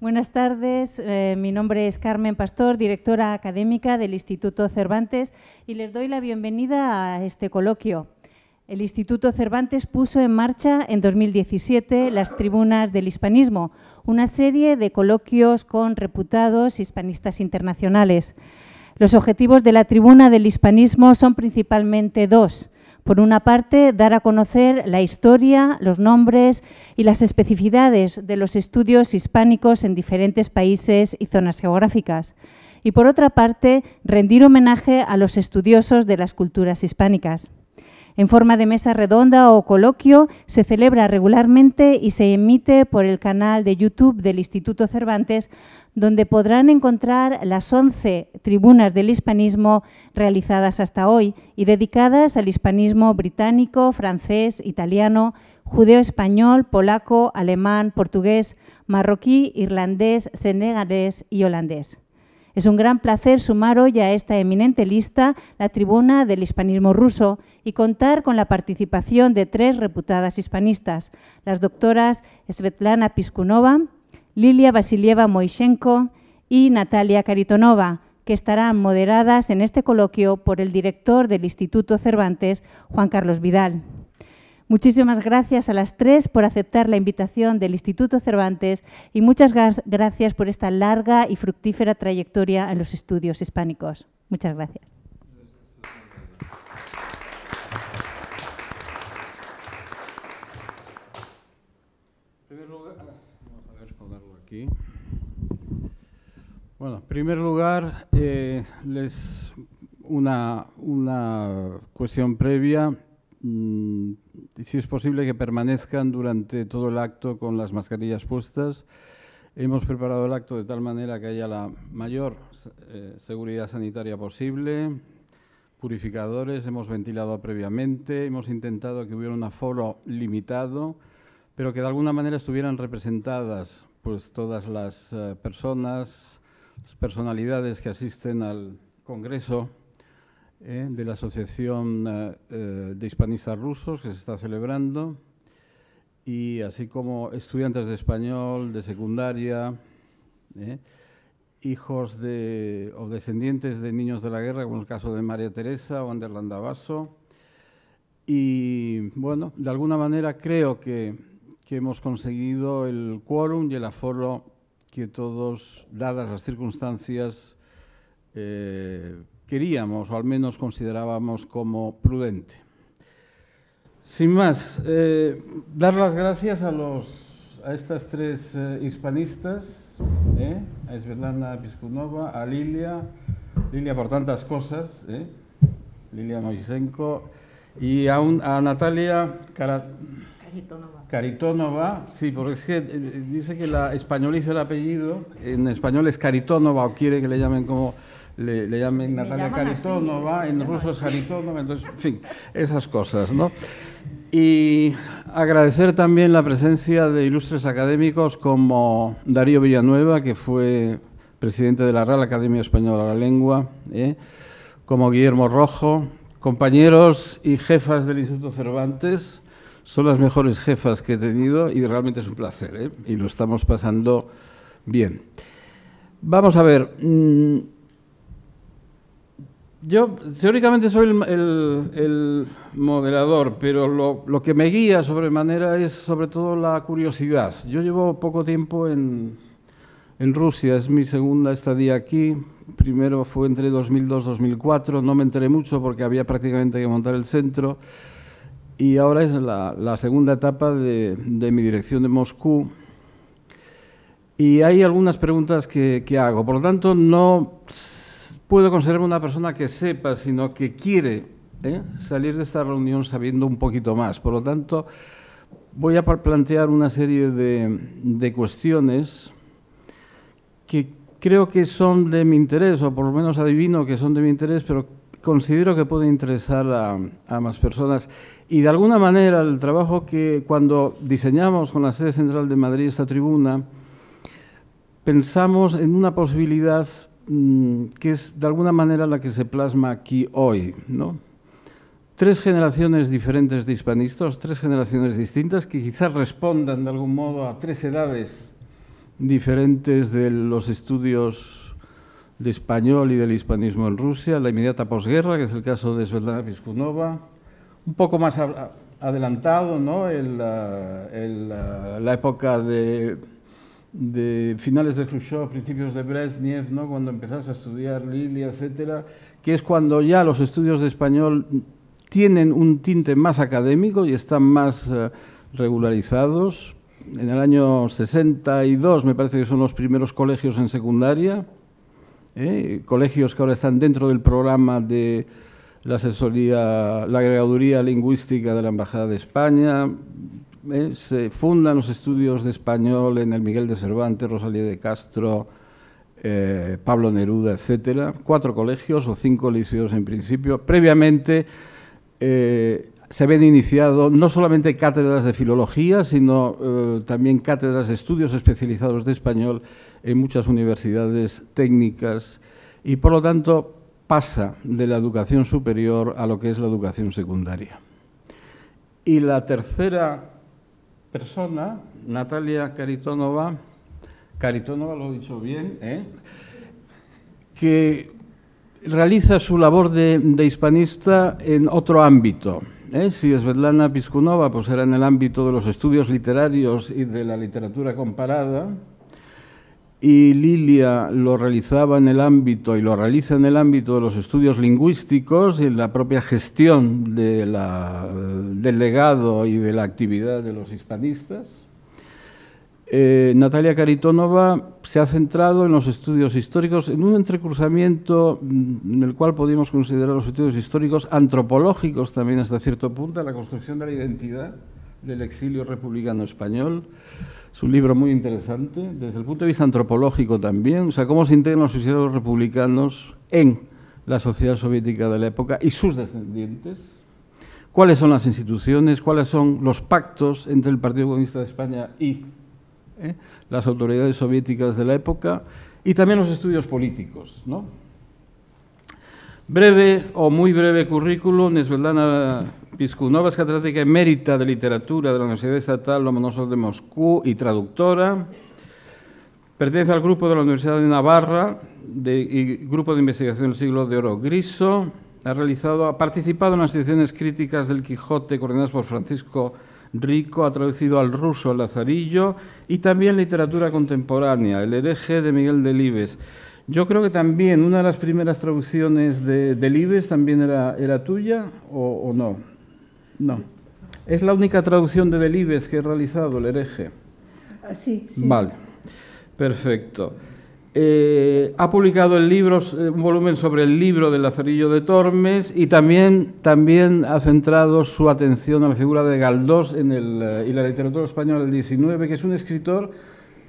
Buenas tardes, mi nombre es Carmen Pastor, directora académica del Instituto Cervantes, y les doy la bienvenida a este coloquio. El Instituto Cervantes puso en marcha en 2017 las Tribunas del Hispanismo, una serie de coloquios con reputados hispanistas internacionales. Los objetivos de la Tribuna del Hispanismo son principalmente dos. Por una parte, dar a conocer la historia, los nombres y las especificidades de los estudios hispánicos en diferentes países y zonas geográficas. Y por otra parte, rendir homenaje a los estudiosos de las culturas hispánicas. En forma de mesa redonda o coloquio, se celebra regularmente y se emite por el canal de YouTube del Instituto Cervantes, donde podrán encontrar las 11 tribunas del hispanismo realizadas hasta hoy y dedicadas al hispanismo británico, francés, italiano, judeo-español, polaco, alemán, portugués, marroquí, irlandés, senegalés y holandés. Es un gran placer sumar hoy a esta eminente lista la tribuna del hispanismo ruso y contar con la participación de 3 reputadas hispanistas, las doctoras Svetlana Piskunova, Lilia Vasilieva Moishenko y Natalia Karitonova, que estarán moderadas en este coloquio por el director del Instituto Cervantes, Juan Carlos Vidal. Muchísimas gracias a las 3 por aceptar la invitación del Instituto Cervantes y muchas gracias por esta larga y fructífera trayectoria en los estudios hispánicos. Muchas gracias. Bueno, en primer lugar, una cuestión previa. Si es posible que permanezcan durante todo el acto con las mascarillas puestas. Hemos preparado el acto de tal manera que haya la mayor seguridad sanitaria posible, purificadores, hemos ventilado previamente, hemos intentado que hubiera un aforo limitado, pero que de alguna manera estuvieran representadas pues, todas las personas, las personalidades que asisten al Congreso de la Asociación de Hispanistas Rusos que se está celebrando, y así como estudiantes de español, de secundaria, hijos o descendientes de niños de la guerra, como el caso de María Teresa o Ander Landavaso. Y bueno, de alguna manera creo que hemos conseguido el quórum y el aforo que todos, dadas las circunstancias, queríamos o al menos considerábamos como prudente. Sin más, dar las gracias a estas 3 hispanistas, a Svetlana Piskunova, a Lilia por tantas cosas, Lilia Moishenko, y a Natalia Karitonova, sí, porque es que dice que la españoliza el apellido, en español es Karitonova o quiere que le llamen como... Le llamen Natalia Karitonova, en ruso es Karitonova, entonces, en fin, esas cosas, ¿no? Y agradecer también la presencia de ilustres académicos como Darío Villanueva, que fue presidente de la Real Academia Española de la Lengua, como Guillermo Rojo, compañeros y jefas del Instituto Cervantes. Son las mejores jefas que he tenido y realmente es un placer, y lo estamos pasando bien. Vamos a ver... Yo teóricamente soy el moderador, pero lo que me guía sobremanera es sobre todo la curiosidad. Yo llevo poco tiempo en Rusia, es mi segunda estadía aquí. Primero fue entre 2002 y 2004, no me enteré mucho porque había prácticamente que montar el centro. Y ahora es la segunda etapa de mi dirección de Moscú. Y hay algunas preguntas que hago. Por lo tanto, no puedo considerarme una persona que sepa, sino que quiere salir de esta reunión sabiendo un poquito más. Por lo tanto, voy a plantear una serie de cuestiones que creo que son de mi interés, o por lo menos adivino que son de mi interés, pero considero que pueden interesar a más personas. Y de alguna manera el trabajo que cuando diseñamos con la sede central de Madrid esta tribuna, pensamos en una posibilidad que es de alguna manera la que se plasma aquí hoy, ¿no? 3 generaciones diferentes de hispanistas, 3 generaciones distintas que quizás respondan de algún modo a 3 edades diferentes de los estudios de español y del hispanismo en Rusia, la inmediata posguerra, que es el caso de Svetlana Piskunova, un poco más adelantado, ¿no? La época de finales de Khrushchev, principios de Brezhnev, ¿no? Cuando empezás a estudiar Lilia, etcétera, que es cuando ya los estudios de español tienen un tinte más académico y están más regularizados. En el año 62 me parece que son los primeros colegios en secundaria, colegios que ahora están dentro del programa de la asesoría, la agregaduría lingüística de la Embajada de España. Se fundan los estudios de español en el Miguel de Cervantes, Rosalía de Castro, Pablo Neruda, etcétera. 4 colegios o 5 liceos en principio. Previamente se habían iniciado no solamente cátedras de filología, sino también cátedras de estudios especializados de español en muchas universidades técnicas y, por lo tanto, pasa de la educación superior a lo que es la educación secundaria. Y la tercera persona, Natalia Karitonova, lo he dicho bien, que realiza su labor de hispanista en otro ámbito. Si Svetlana Piskunova pues era en el ámbito de los estudios literarios y de la literatura comparada, y Lilia lo realizaba en el ámbito, y lo realiza en el ámbito de los estudios lingüísticos y en la propia gestión del legado y de la actividad de los hispanistas, Natalia Karitonova se ha centrado en los estudios históricos, en un entrecruzamiento en el cual podríamos considerar los estudios históricos antropológicos también hasta cierto punto, la construcción de la identidad del exilio republicano español. Es un libro muy interesante, desde el punto de vista antropológico también, o sea, cómo se integran los exiliados republicanos en la sociedad soviética de la época y sus descendientes, cuáles son las instituciones, cuáles son los pactos entre el Partido Comunista de España y las autoridades soviéticas de la época, y también los estudios políticos, ¿no? Breve o muy breve currículum. Svetlana Piskunova es catedrática emérita de literatura de la Universidad Estatal Lomonosov de Moscú y traductora. Pertenece al grupo de la Universidad de Navarra y grupo de investigación del siglo de oro Griso. Ha participado en las ediciones críticas del Quijote coordinadas por Francisco Rico, ha traducido al ruso El Lazarillo y también literatura contemporánea, El hereje de Miguel Delibes. Yo creo que también una de las primeras traducciones de Delibes también era tuya, ¿o no? No. ¿Es la única traducción de Delibes que he realizado, El hereje? Sí. Vale, perfecto. Ha publicado un volumen sobre el libro del Lazarillo de Tormes y también ha centrado su atención a la figura de Galdós y la literatura española del XIX, que es un escritor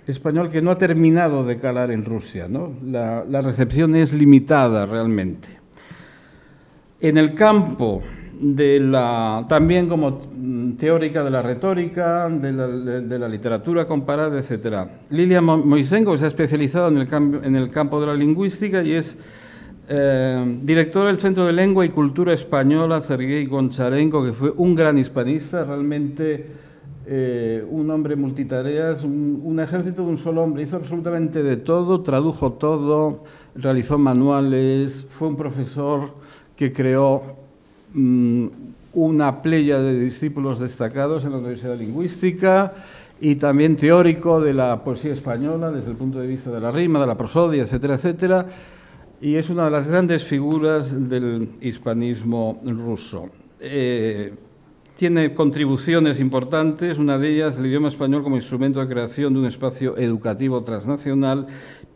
español que no ha terminado de calar en Rusia, ¿no? La recepción es limitada realmente. En el campo también como teórica de la retórica, de la literatura comparada, etc. Lilia Moisenko se ha especializado en el campo de la lingüística y es directora del Centro de Lengua y Cultura Española Sergei Goncharenko, que fue un gran hispanista, realmente un hombre multitareas, un ejército de un solo hombre, hizo absolutamente de todo, tradujo todo, realizó manuales, fue un profesor que creó una playa de discípulos destacados en la Universidad Lingüística y también teórico de la poesía española desde el punto de vista de la rima, de la prosodia, etcétera, etcétera, y es una de las grandes figuras del hispanismo ruso. Tiene contribuciones importantes, una de ellas el idioma español como instrumento de creación de un espacio educativo transnacional.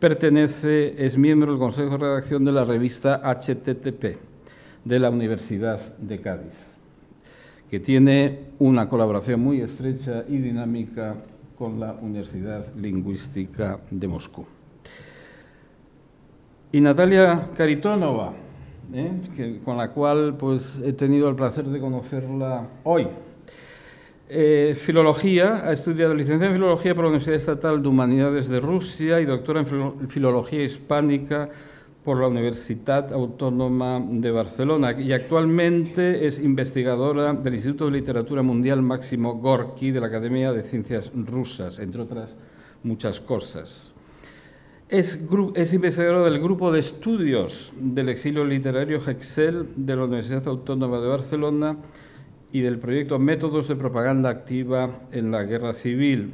Es miembro del Consejo de Redacción de la revista HTTP de la Universidad de Cádiz, que tiene una colaboración muy estrecha y dinámica con la Universidad Lingüística de Moscú. Y Natalia Karitonova, con la cual pues, he tenido el placer de conocerla hoy. Filología, ha estudiado licenciada en Filología por la Universidad Estatal de Humanidades de Rusia y doctora en Filología Hispánica por la Universitat Autónoma de Barcelona y actualmente es investigadora del Instituto de Literatura Mundial Máximo Gorki de la Academia de Ciencias Rusas, entre otras muchas cosas. Es investigador del Grupo de Estudios del Exilio Literario Hexel de la Universidad Autónoma de Barcelona y del proyecto Métodos de Propaganda Activa en la Guerra Civil.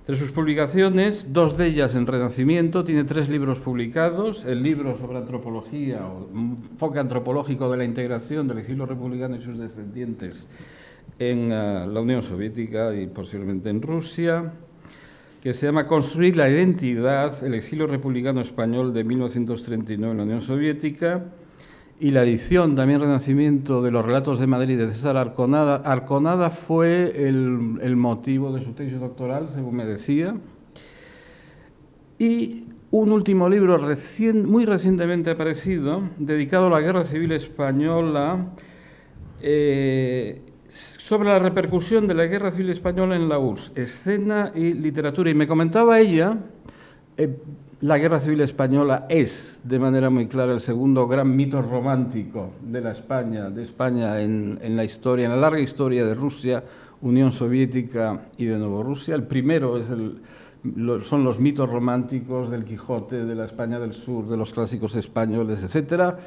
De sus publicaciones, 2 de ellas en Renacimiento, tiene 3 libros publicados: el libro sobre antropología o enfoque antropológico de la integración del exilio republicano y sus descendientes en la Unión Soviética y posiblemente en Rusia, que se llama Construir la identidad, el exilio republicano español de 1939 en la Unión Soviética, y la edición también Renacimiento de los relatos de Madrid de César Arconada. Arconada fue el motivo de su tesis doctoral, según me decía. Y un último libro muy recientemente aparecido, dedicado a la Guerra Civil Española, sobre la repercusión de la Guerra Civil Española en la URSS, escena y literatura. Y me comentaba ella, la Guerra Civil Española es, de manera muy clara, el segundo gran mito romántico de España en la historia, en la larga historia de Rusia, Unión Soviética y de nuevo Rusia. El primero son los mitos románticos del Quijote, de la España del Sur, de los clásicos españoles, etcétera,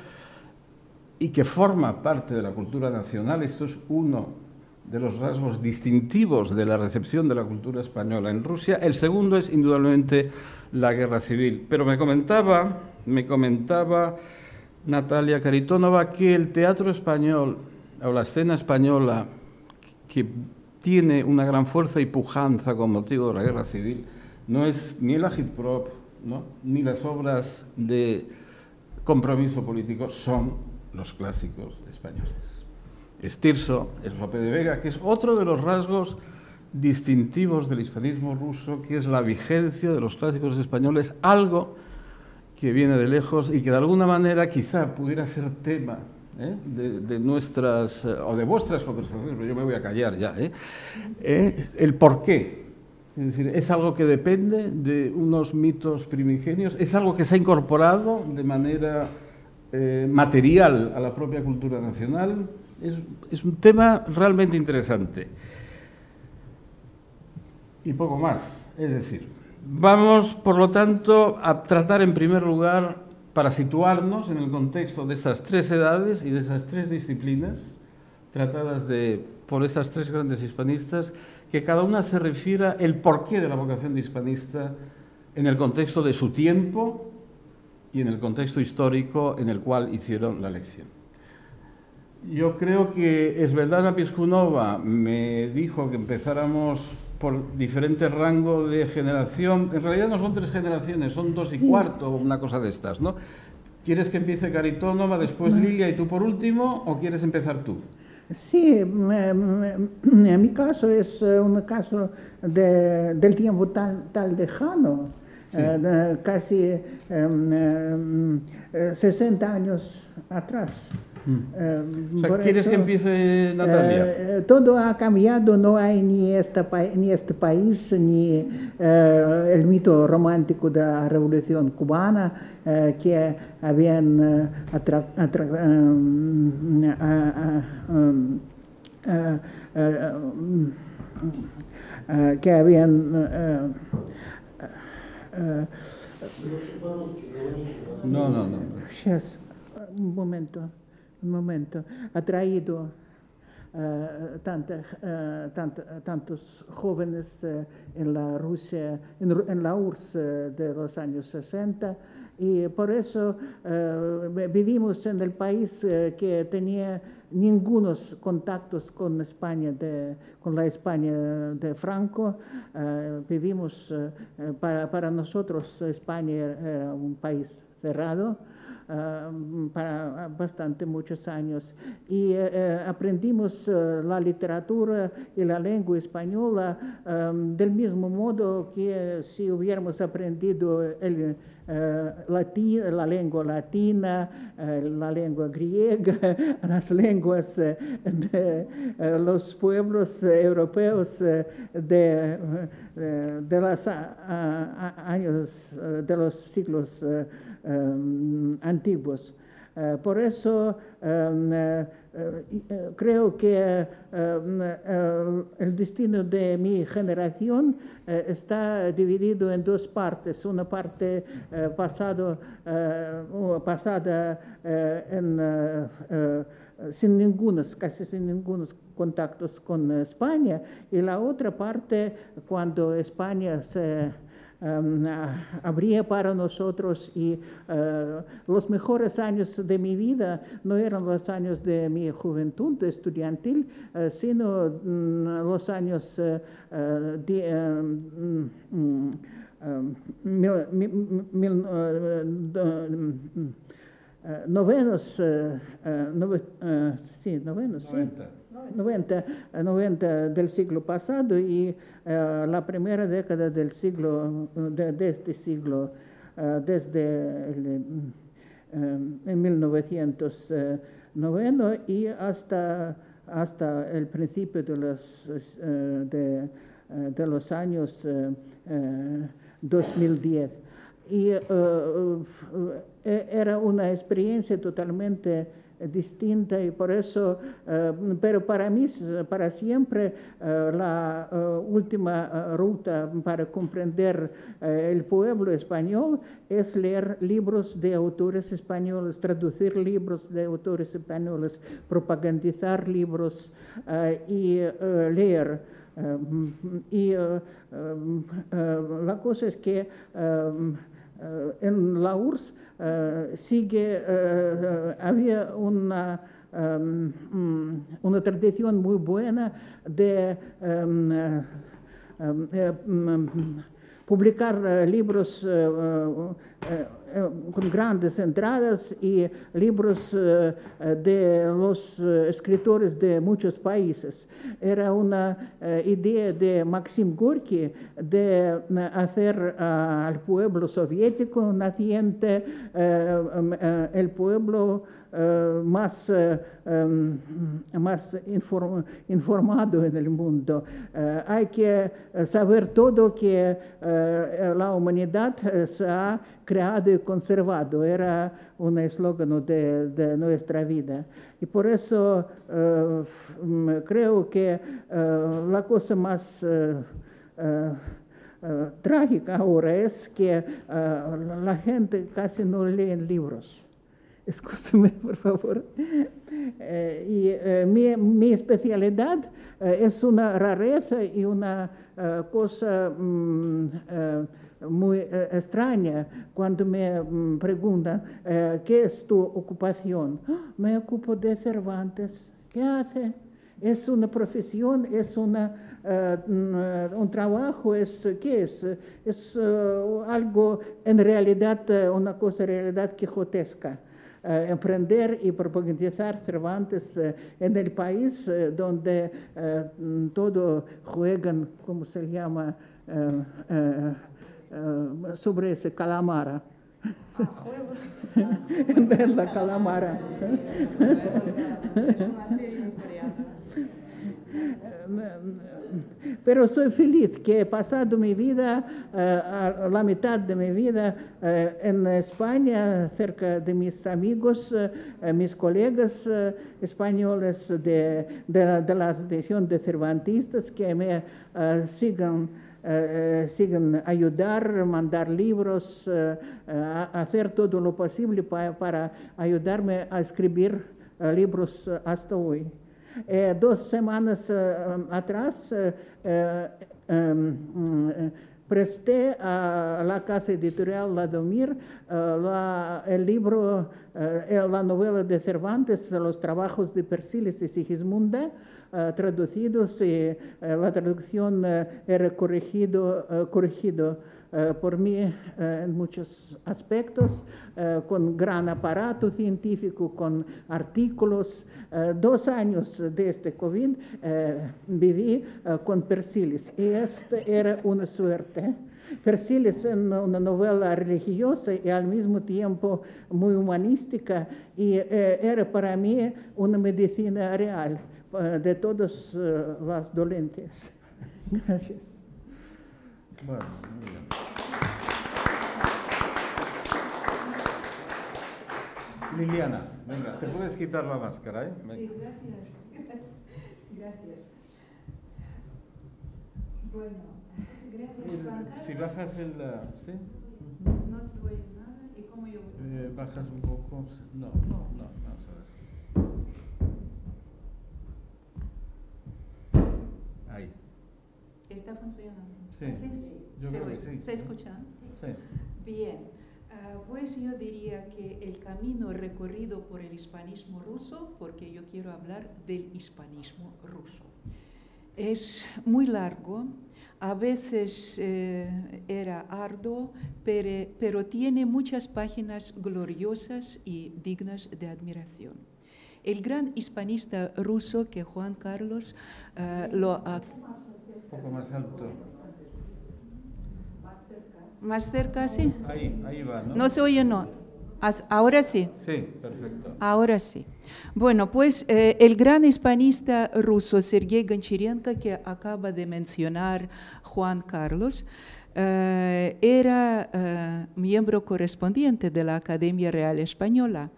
y que forma parte de la cultura nacional. Esto es uno de los rasgos distintivos de la recepción de la cultura española en Rusia. El segundo es, indudablemente, la Guerra Civil. Pero me comentaba Natalia Kharitonova que el teatro español, o la escena española, que tiene una gran fuerza y pujanza con motivo de la Guerra Civil, no es ni el agitprop, ¿no?, ni las obras de compromiso político, son los clásicos españoles. Es Tirso, es Lope de Vega, que es otro de los rasgos distintivos del hispanismo ruso, que es la vigencia de los clásicos españoles, algo que viene de lejos y que de alguna manera quizá pudiera ser tema de nuestras o de vuestras conversaciones, pero yo me voy a callar ya, el porqué. Es decir, es algo que depende de unos mitos primigenios, es algo que se ha incorporado de manera material a la propia cultura nacional. Es un tema realmente interesante. Y poco más. Es decir, vamos, por lo tanto, a tratar en primer lugar, para situarnos en el contexto de estas 3 edades y de esas 3 disciplinas tratadas por estas 3 grandes hispanistas, que cada una se refiera el porqué de la vocación de hispanista en el contexto de su tiempo y en el contexto histórico en el cual hicieron la elección. Yo creo que Svetlana Piskunova me dijo que empezáramos por diferentes rangos de generación. En realidad no son 3 generaciones, son 2 y cuarto, una cosa de estas, ¿no? ¿Quieres que empiece Kharitonova, después Lilia y tú por último, o quieres empezar tú? Sí, en mi caso es un caso del tiempo tan lejano, sí. Casi 60 años atrás. O sea, ¿quieres que empiece Natalia? Todo ha cambiado, no hay ni este país, ni el mito romántico de la Revolución Cubana, que habían No. Сейчас, un momento, ha traído tantos jóvenes en la Rusia, en la URSS de los años 60, y por eso vivimos en el país que tenía ningunos contactos con España, con la España de Franco. Vivimos, para nosotros España era un país cerrado, para muchos años, y aprendimos la literatura y la lengua española del mismo modo que si hubiéramos aprendido la lengua latina, la lengua griega, las lenguas de los pueblos europeos de los años, de los siglos antiguos. Por eso creo que el destino de mi generación está dividido en dos partes. Una parte pasada casi sin ningunos contactos con España, y la otra parte cuando España se abría para nosotros, y los mejores años de mi vida no eran los años de mi juventud estudiantil, sino los años novenos, 90 del siglo pasado y la primera década del siglo, de este siglo, desde en 1909 y hasta el principio de los años 2010. Y era una experiencia totalmente distinta, y por eso, pero para mí, para siempre, la última ruta para comprender el pueblo español es leer libros de autores españoles, traducir libros de autores españoles, propagandizar libros y leer. La cosa es que en la URSS había una tradición muy buena de publicar libros con grandes entradas y libros de los escritores de muchos países. Era una idea de Maxim Gorki de hacer al pueblo soviético naciente el pueblo más informado en el mundo. Hay que saber todo que la humanidad se ha creado y conservado. Era un eslogan de nuestra vida. Y por eso creo que la cosa más trágica ahora es que la gente casi no lee libros. Escúchame, por favor. Mi especialidad es una rareza y una cosa muy extraña cuando me preguntan ¿qué es tu ocupación? Me ocupo de Cervantes. ¿Qué hace? Es una profesión, es un trabajo, ¿qué es? Es algo en realidad, una cosa en realidad quijotesca. Emprender y propagandizar Cervantes en el país donde todo juegan, ¿cómo se llama? Sobre ese calamara. Juegos. En la calamara. Es una serie coreana. Pero soy feliz que he pasado mi vida, la mitad de mi vida en España, cerca de mis amigos, mis colegas españoles de la Asociación de Cervantistas que me siguen ayudar, mandar libros, hacer todo lo posible para ayudarme a escribir libros hasta hoy. 2 semanas atrás presté a la casa editorial Ladomir el libro, la novela de Cervantes, Los trabajos de Persiles y Sigismunda, traducidos, y la traducción era corregido por mí en muchos aspectos, con gran aparato científico, con artículos. 2 años desde COVID viví con Persiles, y esta era una suerte. Persiles es una novela religiosa y al mismo tiempo muy humanística, y era para mí una medicina real de todas las dolencias. Gracias. Bueno, muy bien. Liliana, venga, te puedes quitar la máscara, ¿eh? Sí, gracias. Gracias. Bueno, gracias, Juan Carlos. Si bajas el... ¿sí? No se oye nada. ¿Y cómo yo? Bajas un poco... No, vamos a ver. Ahí. ¿Está funcionando? Sí. ¿Sí? Sí. Yo ¿Se creo oye? que sí. ¿Se escucha? Sí. Bien. Pues yo diría que el camino recorrido por el hispanismo ruso, porque yo quiero hablar del hispanismo ruso, es muy largo, a veces era arduo, pero tiene muchas páginas gloriosas y dignas de admiración. El gran hispanista ruso que Juan Carlos lo ha... Un poco más alto. ¿Más cerca, sí? Ahí va, ¿no? No se oye, no. Ahora sí. Sí, perfecto. Ahora sí. Bueno, pues el gran hispanista ruso Sergei Goncharenko, que acaba de mencionar Juan Carlos, era miembro correspondiente de la Academia Real Española.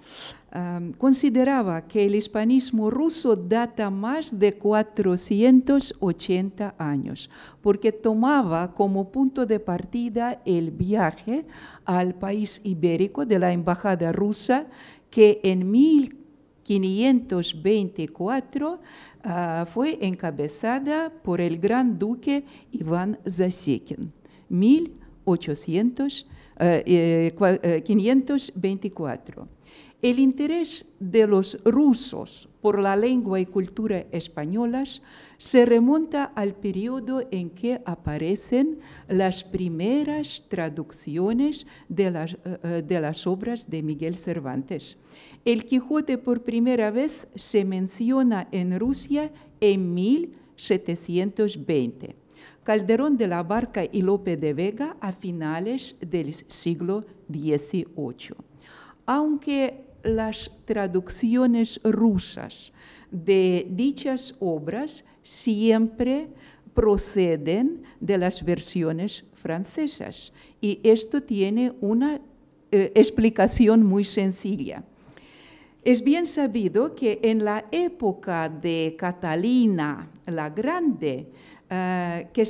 Consideraba que el hispanismo ruso data más de 480 años, porque tomaba como punto de partida el viaje al país ibérico de la embajada rusa, que en 1524 fue encabezada por el gran duque Iván Zasekin. 524. El interés de los rusos por la lengua y cultura españolas se remonta al periodo en que aparecen las primeras traducciones de las obras de Miguel Cervantes. El Quijote por primera vez se menciona en Rusia en 1720. Calderón de la Barca y Lope de Vega a finales del siglo XVIII. Aunque las traducciones rusas de dichas obras siempre proceden de las versiones francesas, y esto tiene una explicación muy sencilla. Es bien sabido que en la época de Catalina la Grande, que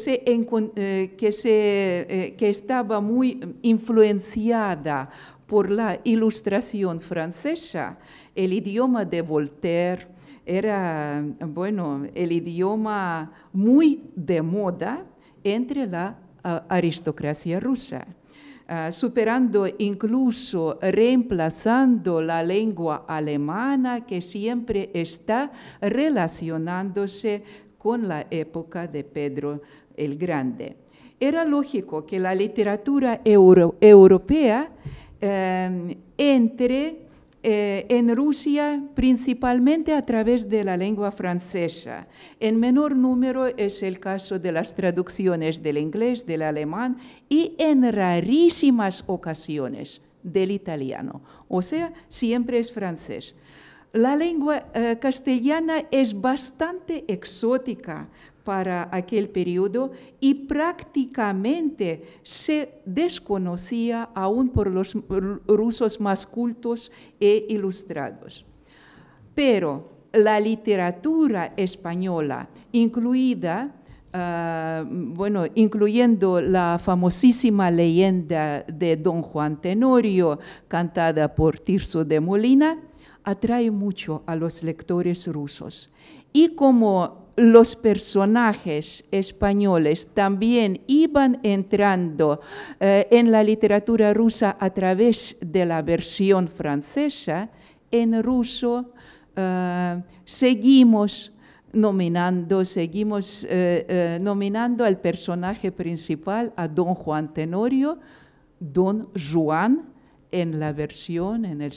estaba muy influenciada por la Ilustración francesa, el idioma de Voltaire era, bueno, el idioma muy de moda entre la aristocracia rusa, superando incluso, reemplazando la lengua alemana, que siempre está relacionándose con la época de Pedro el Grande. Era lógico que la literatura europea entre en Rusia principalmente a través de la lengua francesa. En menor número es el caso de las traducciones del inglés, del alemán y en rarísimas ocasiones del italiano. O sea, siempre es francés. La lengua castellana es bastante exótica para aquel periodo y prácticamente se desconocía aún por los rusos más cultos e ilustrados. Pero la literatura española, incluyendo la famosísima leyenda de Don Juan Tenorio, cantada por Tirso de Molina, atrae mucho a los lectores rusos. Y como los personajes españoles también iban entrando en la literatura rusa a través de la versión francesa, en ruso seguimos nominando al personaje principal, a Don Juan Tenorio, Don Juan, en la versión, en la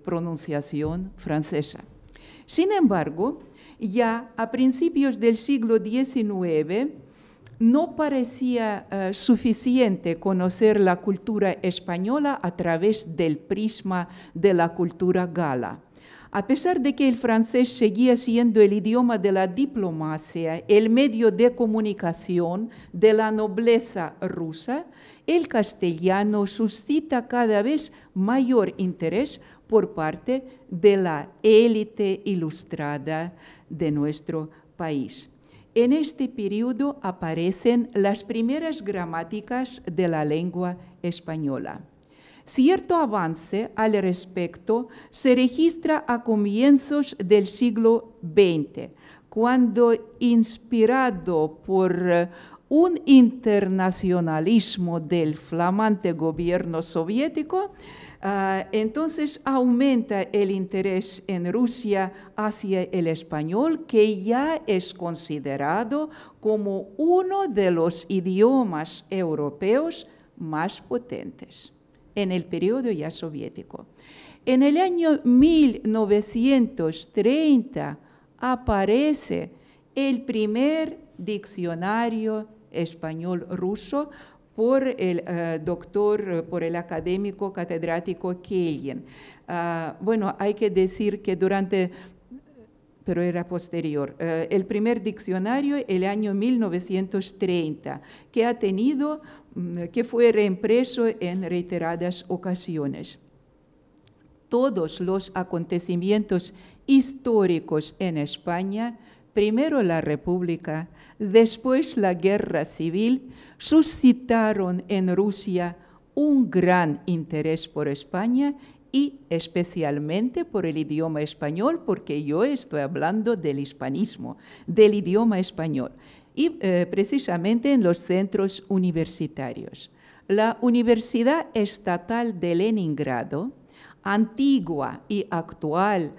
pronunciación francesa. Sin embargo, ya a principios del siglo XIX no parecía suficiente conocer la cultura española a través del prisma de la cultura gala. A pesar de que el francés seguía siendo el idioma de la diplomacia, el medio de comunicación de la nobleza rusa, el castellano suscita cada vez mayor interés por parte de la élite ilustrada de nuestro país. En este periodo aparecen las primeras gramáticas de la lengua española. Cierto avance al respecto se registra a comienzos del siglo XX, cuando, inspirado por un internacionalismo del flamante gobierno soviético, entonces aumenta el interés en Rusia hacia el español, que ya es considerado como uno de los idiomas europeos más potentes en el periodo ya soviético. En el año 1930 aparece el primer diccionario español-ruso por el por el académico catedrático Keilin. Bueno, hay que decir que pero era posterior, el primer diccionario el año 1930, que fue reimpreso en reiteradas ocasiones. Todos los acontecimientos históricos en España, primero la República, después la Guerra Civil, suscitaron en Rusia un gran interés por España y especialmente por el idioma español, porque yo estoy hablando del hispanismo, del idioma español, y precisamente en los centros universitarios. La Universidad Estatal de Leningrado, antigua y actual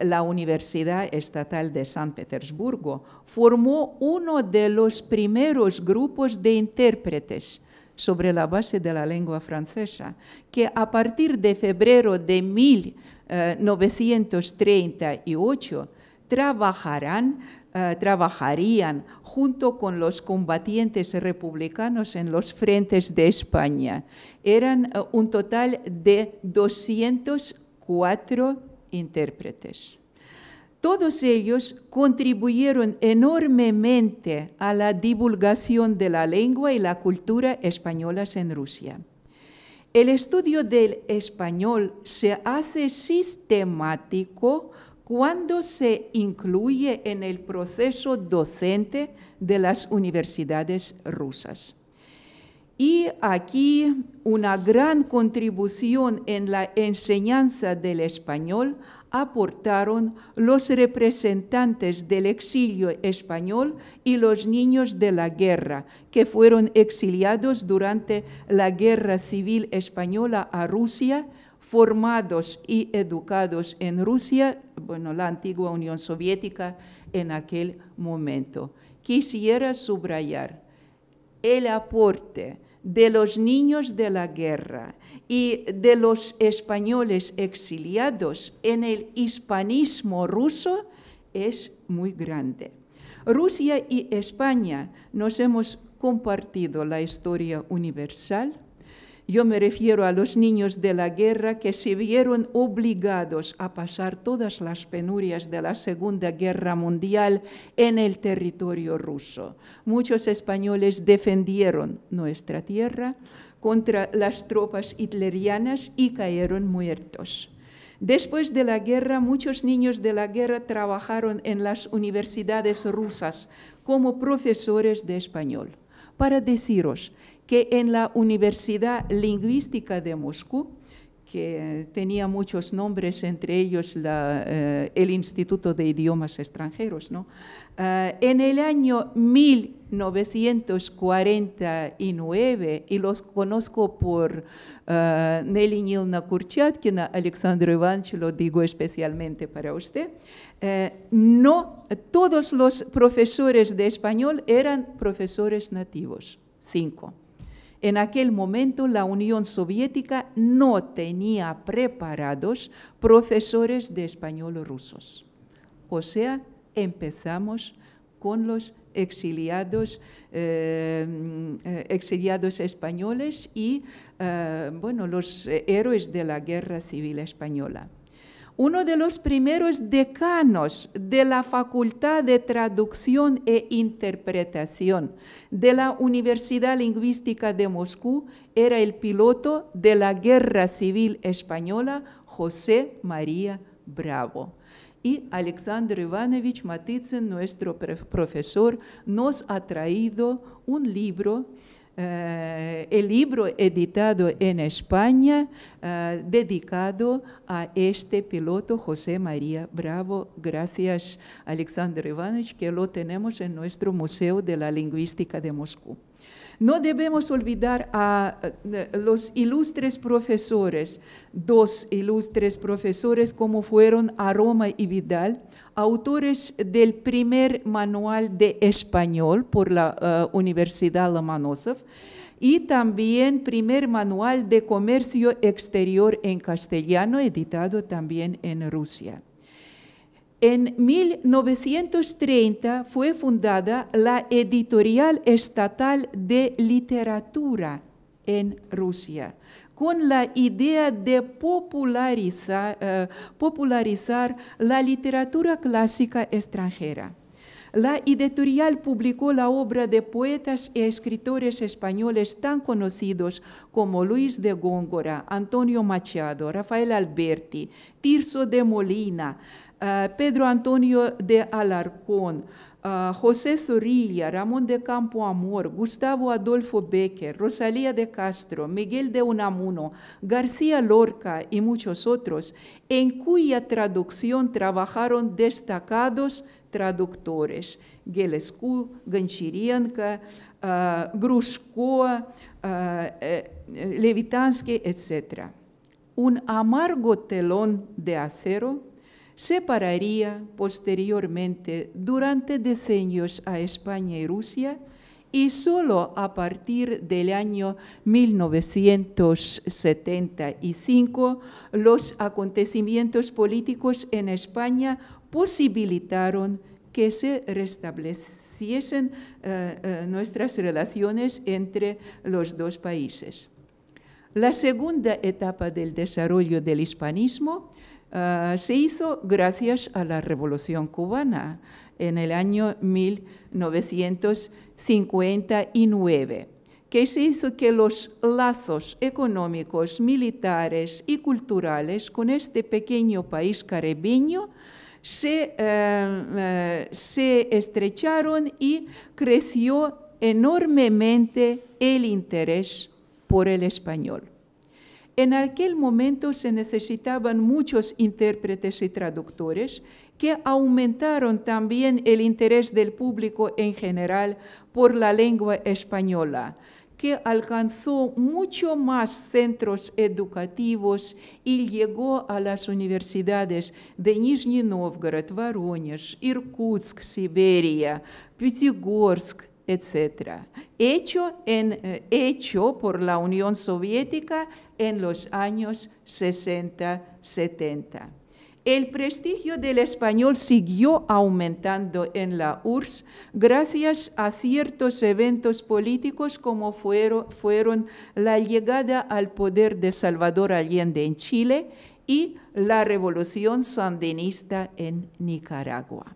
la Universidad Estatal de San Petersburgo, formó uno de los primeros grupos de intérpretes sobre la base de la lengua francesa, que a partir de febrero de 1938 trabajarían junto con los combatientes republicanos en los frentes de España. Eran un total de 204 intérpretes. Todos ellos contribuyeron enormemente a la divulgación de la lengua y la cultura españolas en Rusia. El estudio del español se hace sistemático cuando se incluye en el proceso docente de las universidades rusas. Y aquí una gran contribución en la enseñanza del español aportaron los representantes del exilio español y los niños de la guerra, que fueron exiliados durante la Guerra Civil Española a Rusia, formados y educados en Rusia, bueno, la antigua Unión Soviética en aquel momento. Quisiera subrayar el aporte de los niños de la guerra y de los españoles exiliados en el hispanismo ruso es muy grande. Rusia y España nos hemos compartido la historia universal. Yo me refiero a los niños de la guerra que se vieron obligados a pasar todas las penurias de la Segunda Guerra Mundial en el territorio ruso. Muchos españoles defendieron nuestra tierra contra las tropas hitlerianas y cayeron muertos. Después de la guerra, muchos niños de la guerra trabajaron en las universidades rusas como profesores de español. Para deciros que en la Universidad Lingüística de Moscú, que tenía muchos nombres, entre ellos el Instituto de Idiomas Extranjeros, ¿no? En el año 1949, y los conozco por Nelly Nilna Kurchatkina, Alexandru Ivановich, lo digo especialmente para usted, no todos los profesores de español eran profesores nativos, 5. En aquel momento la Unión Soviética no tenía preparados profesores de español rusos. O sea, empezamos con los exiliados españoles y bueno, los héroes de la Guerra Civil Española. Uno de los primeros decanos de la Facultad de Traducción e Interpretación de la Universidad Lingüística de Moscú era el piloto de la Guerra Civil Española, José María Bravo. Y Alexander Ivanovich Matitsyn, nuestro profesor, nos ha traído un libro, el libro editado en España, dedicado a este piloto José María Bravo. Gracias, Alexander Ivanovich, que lo tenemos en nuestro Museo de la Lingüística de Moscú. No debemos olvidar a los ilustres profesores, dos ilustres profesores como fueron Aroma y Vidal, autores del primer manual de español por la Universidad Lomonosov y también primer manual de comercio exterior en castellano, editado también en Rusia. En 1930 fue fundada la Editorial Estatal de Literatura en Rusia, con la idea de popularizar la literatura clásica extranjera. La editorial publicó la obra de poetas y escritores españoles tan conocidos como Luis de Góngora, Antonio Machado, Rafael Alberti, Tirso de Molina, Pedro Antonio de Alarcón, José Zorrilla, Ramón de Campoamor, Gustavo Adolfo Bécquer, Rosalía de Castro, Miguel de Unamuno, García Lorca y muchos otros, en cuya traducción trabajaron destacados traductores: Gelescu, Ganchirienko, Grushko, Levitansky, etc. Un amargo telón de acero separaría posteriormente durante decenios a España y Rusia, y solo a partir del año 1975 los acontecimientos políticos en España posibilitaron que se restableciesen nuestras relaciones entre los dos países. La segunda etapa del desarrollo del hispanismo se hizo gracias a la Revolución Cubana en el año 1959, que se hizo que los lazos económicos, militares y culturales con este pequeño país caribeño se estrecharon y creció enormemente el interés por el español. En aquel momento se necesitaban muchos intérpretes y traductores que aumentaron también el interés del público en general por la lengua española, que alcanzó mucho más centros educativos y llegó a las universidades de Nizhny Novgorod, Voronezh, Irkutsk, Siberia, Pyatigorsk, etc. Hecho por la Unión Soviética en los años 60-70. El prestigio del español siguió aumentando en la URSS gracias a ciertos eventos políticos como fueron la llegada al poder de Salvador Allende en Chile y la revolución sandinista en Nicaragua.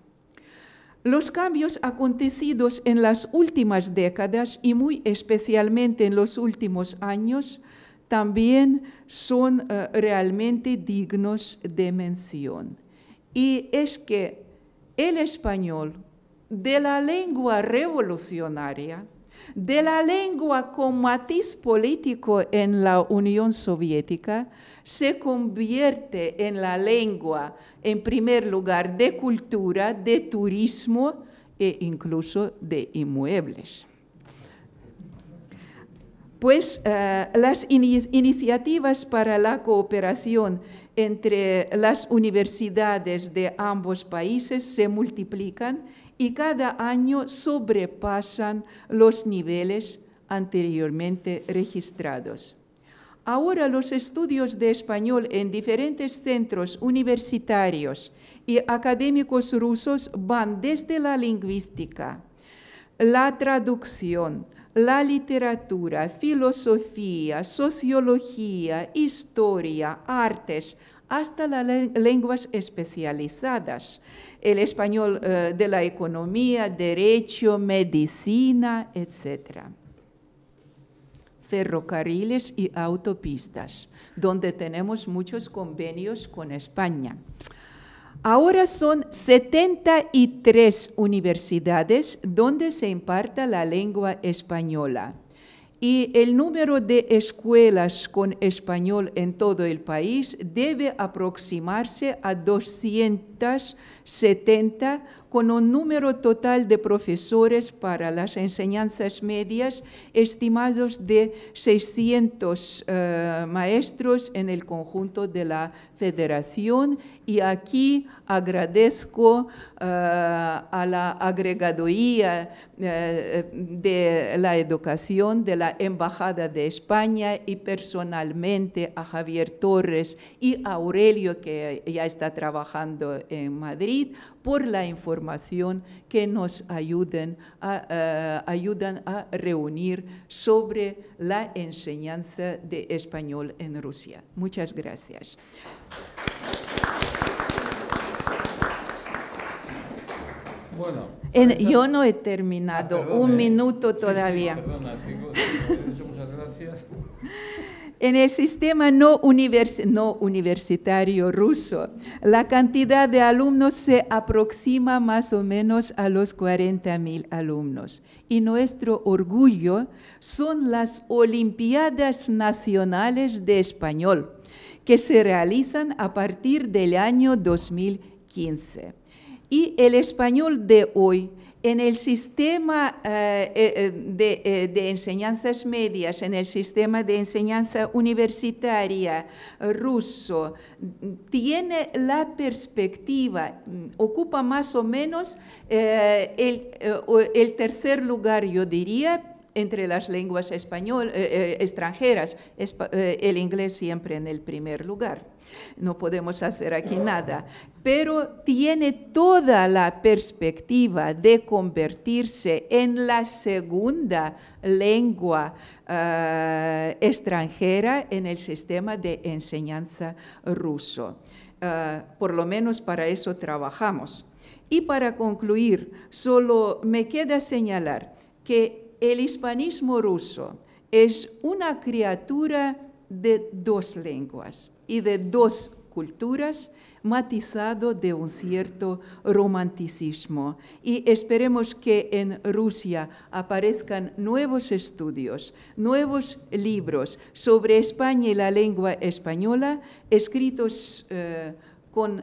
Los cambios acontecidos en las últimas décadas y muy especialmente en los últimos años también son realmente dignos de mención. Y es que el español, de la lengua revolucionaria, de la lengua con matiz político en la Unión Soviética, se convierte en la lengua, en primer lugar, de cultura, de turismo e incluso de inmuebles. Pues las iniciativas para la cooperación entre las universidades de ambos países se multiplican y cada año sobrepasan los niveles anteriormente registrados. Ahora los estudios de español en diferentes centros universitarios y académicos rusos van desde la lingüística, la traducción, la literatura, filosofía, sociología, historia, artes, hasta las lenguas especializadas, el español de la economía, derecho, medicina, etc. ferrocarriles y autopistas, donde tenemos muchos convenios con España. Ahora son 73 universidades donde se imparta la lengua española. Y el número de escuelas con español en todo el país debe aproximarse a 270, con un número total de profesores para las enseñanzas medias estimados de 600 maestros en el conjunto de la Federación. Y aquí agradezco a la agregaduría de la educación de la Embajada de España y personalmente a Javier Torres y a Aurelio, que ya está trabajando en Madrid, por la información que nos ayudan a reunir sobre la enseñanza de español en Rusia. Muchas gracias. Bueno, yo no he terminado, un minuto todavía. Perdona, sigo, he dicho muchas gracias. En el sistema no universitario ruso, la cantidad de alumnos se aproxima más o menos a los 40.000 alumnos. Y nuestro orgullo son las Olimpiadas Nacionales de Español, que se realizan a partir del año 2015. Y el español de hoy, en el sistema de enseñanzas medias, en el sistema de enseñanza universitaria ruso, tiene la perspectiva, ocupa más o menos el tercer lugar, yo diría, entre las lenguas extranjeras, el inglés siempre en el primer lugar. No podemos hacer aquí nada, pero tiene toda la perspectiva de convertirse en la segunda lengua extranjera en el sistema de enseñanza ruso. Por lo menos para eso trabajamos. Y para concluir, solo me queda señalar que el hispanismo ruso es una criatura de dos lenguas y de dos culturas, matizado de un cierto romanticismo. Y esperemos que en Rusia aparezcan nuevos estudios, nuevos libros sobre España y la lengua española, escritos con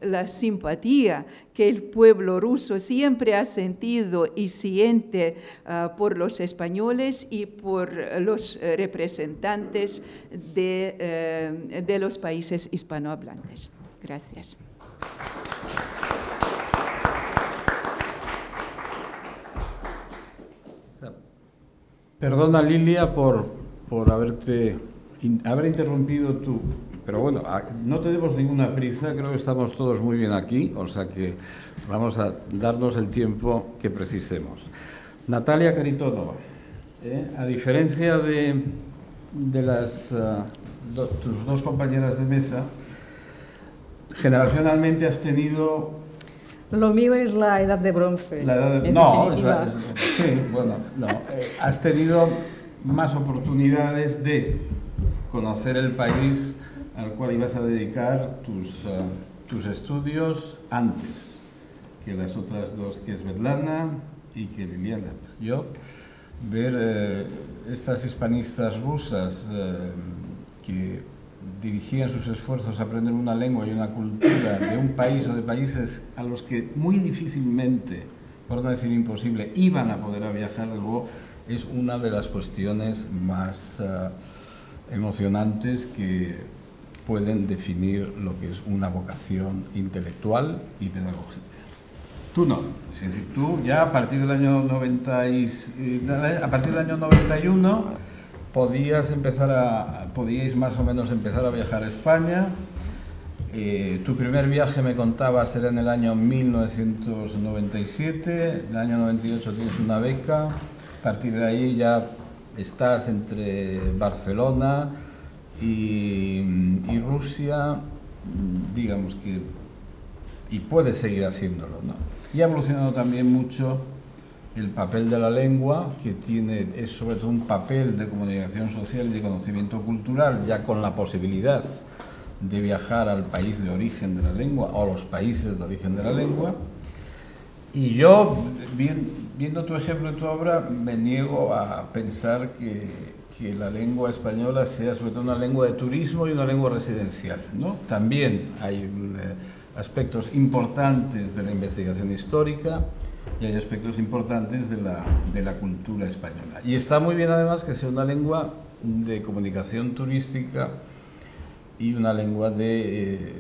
la simpatía que el pueblo ruso siempre ha sentido y siente por los españoles y por los representantes de los países hispanohablantes. Gracias. Perdona, Lilia, por haber interrumpido tú. Pero bueno, no tenemos ninguna prisa, creo que estamos todos muy bien aquí, o sea que vamos a darnos el tiempo que precisemos. Natalia Karitonova, a diferencia de tus dos compañeras de mesa, generacionalmente has tenido... Lo mío es la edad de bronce. La edad de... Sí, bueno, no. Has tenido más oportunidades de conocer el país al cual ibas a dedicar tus estudios antes que las otras dos, que es Svetlana y que Liliana. Yo, ver estas hispanistas rusas que dirigían sus esfuerzos a aprender una lengua y una cultura de un país o de países a los que muy difícilmente, por no decir imposible, iban a poder viajar, luego es una de las cuestiones más emocionantes que pueden definir lo que es una vocación intelectual y pedagógica. Tú no, es decir, tú ya a partir del año 91 podíais más o menos empezar a viajar a España. Tu primer viaje, me contabas, era en el año 1997, en el año 98 tienes una beca, a partir de ahí ya estás entre Barcelona y Rusia, digamos que, y puedes seguir haciéndolo, ¿no? Y ha evolucionado también mucho el papel de la lengua, que es sobre todo un papel de comunicación social y de conocimiento cultural, ya con la posibilidad de viajar al país de origen de la lengua o a los países de origen de la lengua. Y yo, viendo tu ejemplo y tu obra, me niego a pensar que la lengua española sea sobre todo una lengua de turismo y una lengua residencial, ¿no? También hay aspectos importantes de la investigación histórica y hay aspectos importantes de la cultura española. Y está muy bien además que sea una lengua de comunicación turística y una lengua que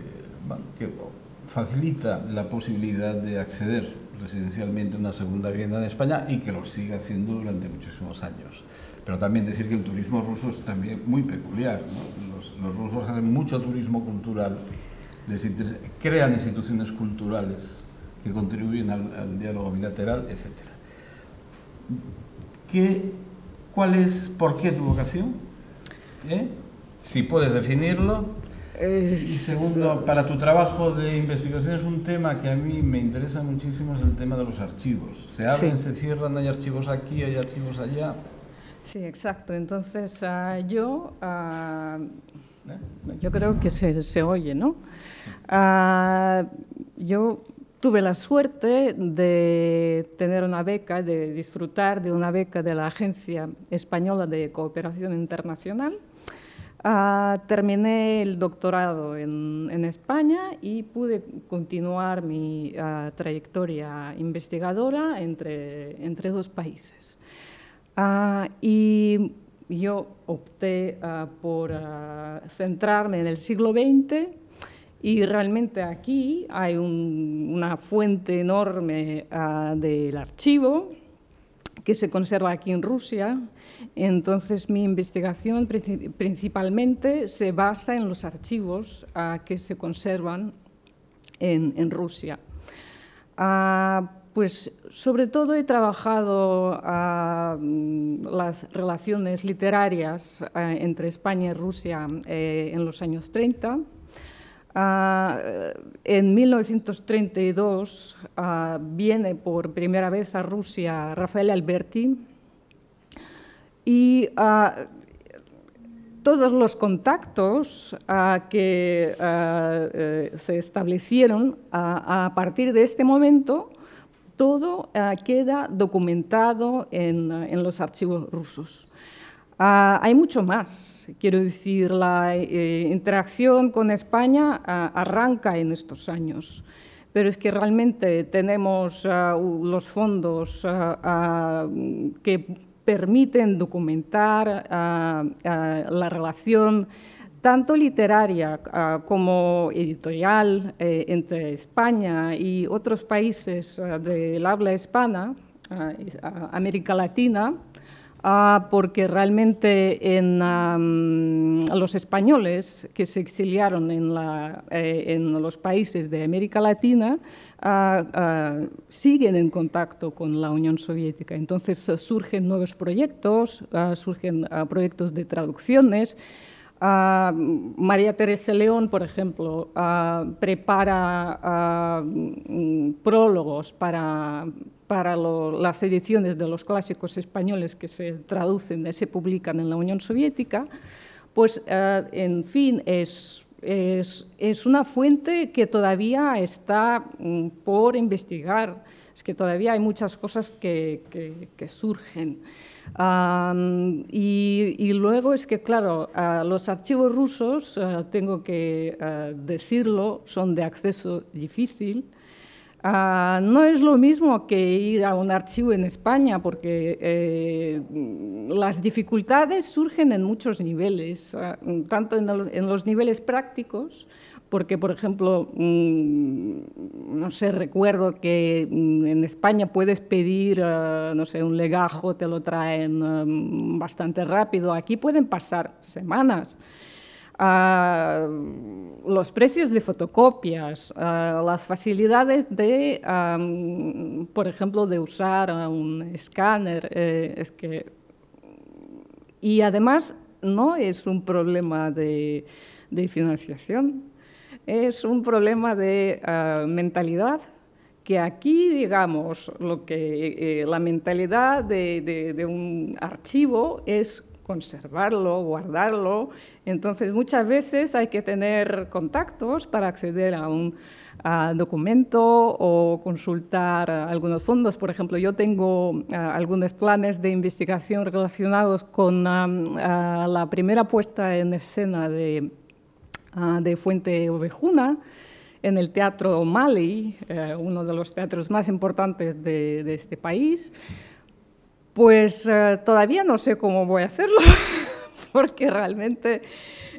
facilita la posibilidad de acceder residencialmente a una segunda vivienda en España y que lo siga haciendo durante muchísimos años. Pero también decir que el turismo ruso es también muy peculiar, ¿no? Los rusos hacen mucho turismo cultural, crean instituciones culturales que contribuyen al diálogo bilateral, etc. ¿Por qué tu vocación? Si puedes definirlo. Y segundo, para tu trabajo de investigación es un tema que a mí me interesa muchísimo, es el tema de los archivos. Se abren, se cierran, hay archivos aquí, hay archivos allá. Sí, exacto. Entonces, yo creo que se oye, ¿no? Yo tuve la suerte de tener una beca, de disfrutar de una beca de la Agencia Española de Cooperación Internacional. Terminé el doctorado en España y pude continuar mi trayectoria investigadora entre dos países. Y yo opté por centrarme en el siglo XX y realmente aquí hay una fuente enorme del archivo que se conserva aquí en Rusia. Entonces, mi investigación principalmente se basa en los archivos que se conservan en Rusia. Pues, sobre todo he trabajado las relaciones literarias entre España y Rusia en los años 30. En 1932 viene por primera vez a Rusia Rafael Alberti y todos los contactos que se establecieron a partir de este momento, todo queda documentado en los archivos rusos. Hay mucho más, quiero decir, la interacción con España arranca en estos años, pero es que realmente tenemos los fondos que permiten documentar la relación tanto literaria como editorial entre España y otros países del habla hispana, América Latina, porque realmente los españoles que se exiliaron en los países de América Latina siguen en contacto con la Unión Soviética. Entonces surgen nuevos proyectos, surgen proyectos de traducciones. María Teresa León, por ejemplo, prepara prólogos para las ediciones de los clásicos españoles que se traducen y se publican en la Unión Soviética. Pues, en fin, es una fuente que todavía está por investigar. Es que todavía hay muchas cosas que surgen. Y luego es que, claro, los archivos rusos, tengo que decirlo, son de acceso difícil. No es lo mismo que ir a un archivo en España, porque las dificultades surgen en muchos niveles, tanto en los niveles prácticos, porque, por ejemplo, no sé, recuerdo que en España puedes pedir, no sé, un legajo, te lo traen bastante rápido. Aquí pueden pasar semanas. Los precios de fotocopias, las facilidades de, por ejemplo, de usar un escáner, y además no es un problema de financiación. Es un problema de mentalidad que aquí, digamos, la mentalidad de un archivo es conservarlo, guardarlo. Entonces, muchas veces hay que tener contactos para acceder a un documento o consultar algunos fondos. Por ejemplo, yo tengo algunos planes de investigación relacionados con la primera puesta en escena de Fuente Ovejuna en el Teatro Mali, uno de los teatros más importantes de este país. Pues todavía no sé cómo voy a hacerlo, porque realmente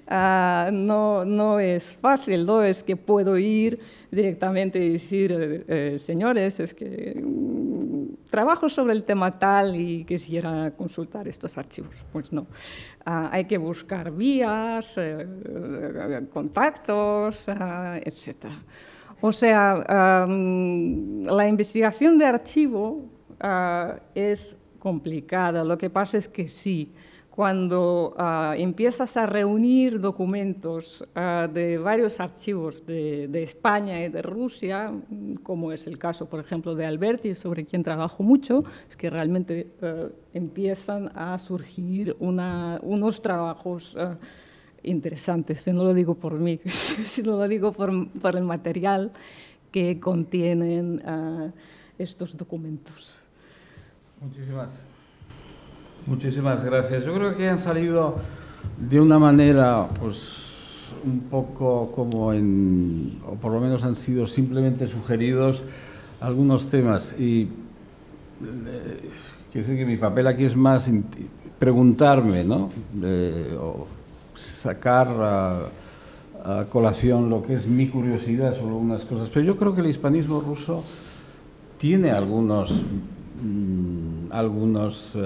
no es fácil, no es que puedo ir directamente y decir, señores, es que trabajo sobre el tema tal y quisiera consultar estos archivos. Pues no, hay que buscar vías, contactos, etc. O sea, la investigación de archivo es complicada. Lo que pasa es que sí, cuando empiezas a reunir documentos de varios archivos de España y de Rusia, como es el caso, por ejemplo, de Alberti, sobre quien trabajo mucho, es que realmente empiezan a surgir unos trabajos interesantes. No lo digo por mí, sino lo digo por el material que contienen estos documentos. Muchísimas gracias. Yo creo que han salido de una manera, pues, un poco como o por lo menos han sido simplemente sugeridos algunos temas. Y quiero decir que mi papel aquí es más preguntarme, ¿no? O sacar a colación lo que es mi curiosidad sobre algunas cosas. Pero yo creo que el hispanismo ruso tiene algunos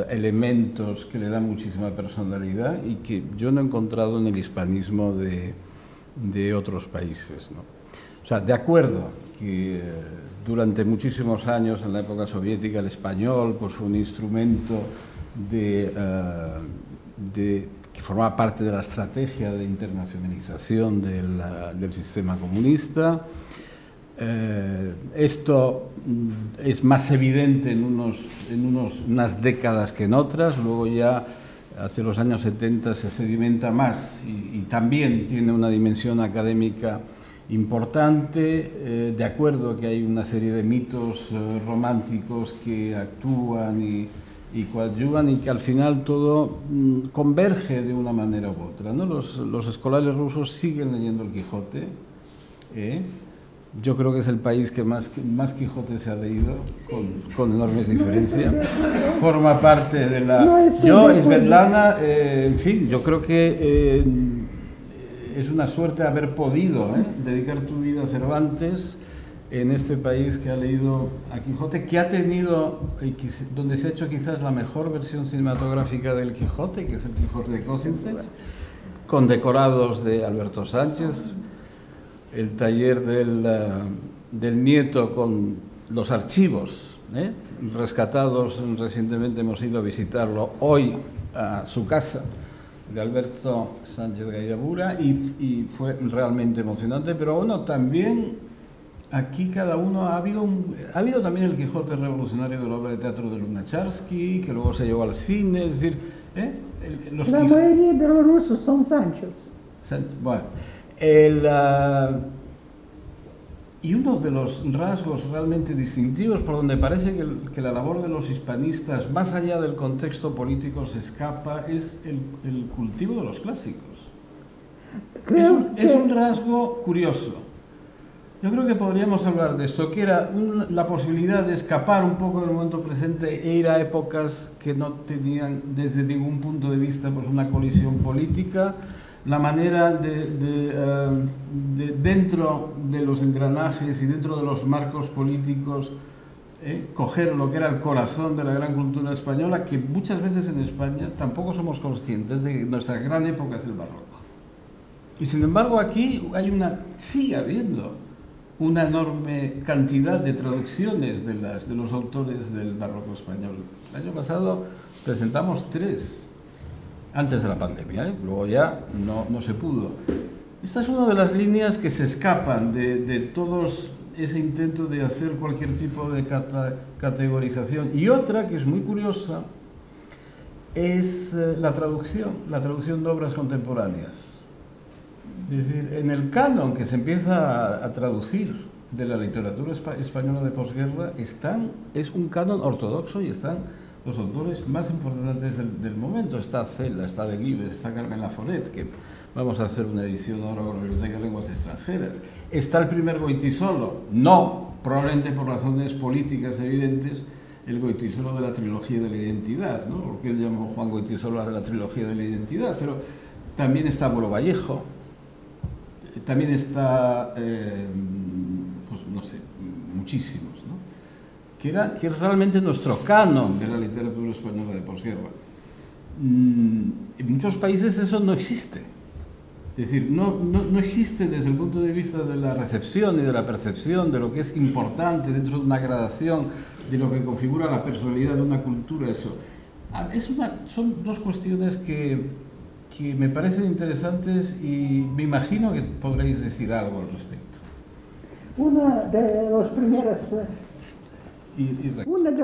elementos que le dan muchísima personalidad y que yo no he encontrado en el hispanismo de otros países, ¿no? O sea, de acuerdo que durante muchísimos años, en la época soviética, el español pues, fue un instrumento que formaba parte de la estrategia de internacionalización del sistema comunista. Esto es más evidente en unas décadas que en otras, luego ya hacia los años 70 se sedimenta más y también tiene una dimensión académica importante, de acuerdo que hay una serie de mitos románticos que actúan y coadyuvan y que al final todo converge de una manera u otra, ¿no? Los escolares rusos siguen leyendo el Quijote, Yo creo que es el país que más Quijote se ha leído, con enormes diferencias. Forma parte de la... Yo, Svetlana, en fin, yo creo que es una suerte haber podido dedicar tu vida a Cervantes en este país que ha leído a Quijote, que ha tenido, donde se ha hecho quizás la mejor versión cinematográfica del Quijote, que es el Quijote de Kosinski, con decorados de Alberto Sánchez, el taller del nieto con los archivos rescatados. Recientemente hemos ido a visitarlo hoy a su casa de Alberto Sánchez Gayabura y fue realmente emocionante, pero bueno, también aquí cada uno ha habido también el Quijote revolucionario de la obra de teatro de Lunacharsky, que luego se llevó al cine, es decir, la mayoría de los rusos son Sanchos. Bueno, y uno de los rasgos realmente distintivos por donde parece que la labor de los hispanistas, más allá del contexto político, se escapa, es el cultivo de los clásicos. Es un rasgo curioso. Yo creo que podríamos hablar de esto, que era la posibilidad de escapar un poco del momento presente e ir a épocas que no tenían desde ningún punto de vista pues, una colisión política, la manera de dentro de los engranajes y dentro de los marcos políticos coger lo que era el corazón de la gran cultura española, que muchas veces en España tampoco somos conscientes de que nuestra gran época es el barroco. Y sin embargo aquí sigue habiendo una enorme cantidad de traducciones de los autores del barroco español. El año pasado presentamos 3. Antes de la pandemia, luego ya no se pudo. Esta es una de las líneas que se escapan de todos ese intento de hacer cualquier tipo de categorización. Y otra que es muy curiosa es la traducción de obras contemporáneas. Es decir, en el canon que se empieza a traducir de la literatura española de posguerra es un canon ortodoxo y están los autores más importantes del momento. Está Cela, está Delibes, está Carmen Laforet, que vamos a hacer una edición ahora con la Biblioteca de Lenguas Extranjeras. Está el primer Goitisolo, no, probablemente por razones políticas evidentes, el Goitisolo de la trilogía de la identidad, ¿no? Porque él llamó Juan Goitisolo de la trilogía de la identidad, pero también está Abuelo Vallejo, también está, pues no sé, muchísimos, ¿no? Que es realmente nuestro canon de la literatura española de posguerra. En muchos países eso no existe. Es decir, no existe desde el punto de vista de la recepción y de la percepción de lo que es importante dentro de una gradación, de lo que configura la personalidad de una cultura, eso. Son dos cuestiones que me parecen interesantes y me imagino que podréis decir algo al respecto. Una de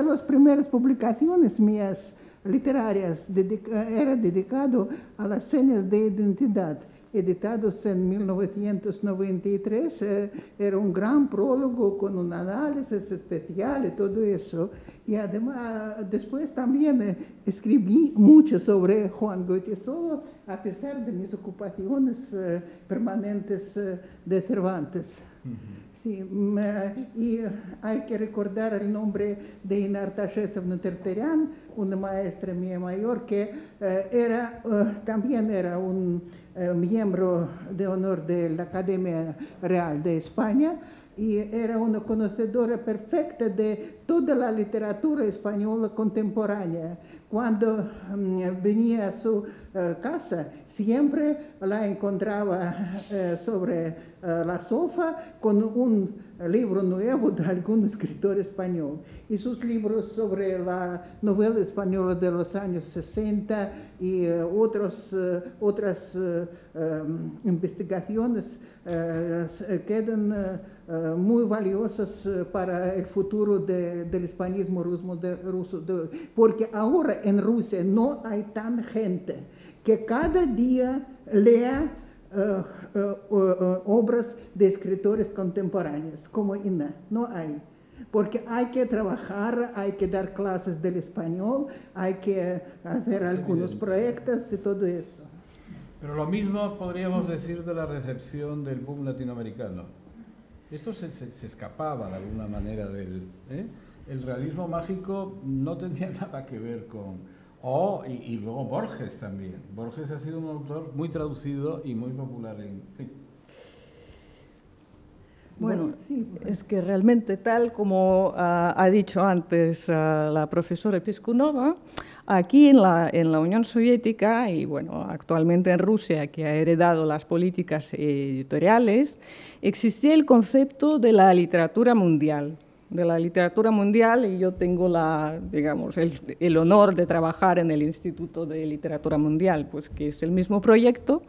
las primeras publicaciones mías literarias era dedicado a las señas de identidad, editados en 1993. Era un gran prólogo con un análisis especial y todo eso. Y además, después también escribí mucho sobre Juan Goytisolo, a pesar de mis ocupaciones permanentes de Cervantes. Sí, y hay que recordar el nombre de Inar Tashesovna Terterian, una maestra mía mayor que también era un miembro de honor de la Academia Real de España y era una conocedora perfecta de toda la literatura española contemporánea. Cuando venía a su casa, siempre la encontraba sobre la sofá con un libro nuevo de algún escritor español. Y sus libros sobre la novela española de los años 60 y otras investigaciones quedan muy valiosos para el futuro del hispanismo ruso, porque ahora en Rusia no hay tan gente que cada día lea obras de escritores contemporáneos como Ina, no hay. Porque hay que trabajar, hay que dar clases del español, hay que hacer algunos proyectos y todo eso. Pero lo mismo podríamos decir de la recepción del boom latinoamericano. Esto se escapaba de alguna manera del... El realismo mágico no tenía nada que ver con... y luego Borges también. Borges ha sido un autor muy traducido y muy popular en... Sí. Bueno, es que realmente, tal como ha dicho antes la profesora Piskunova, aquí en la Unión Soviética y bueno, actualmente en Rusia, que ha heredado las políticas editoriales, existía el concepto de la literatura mundial. Y yo tengo el honor de trabajar en el Instituto de Literatura Mundial, pues que es el mismo proyecto.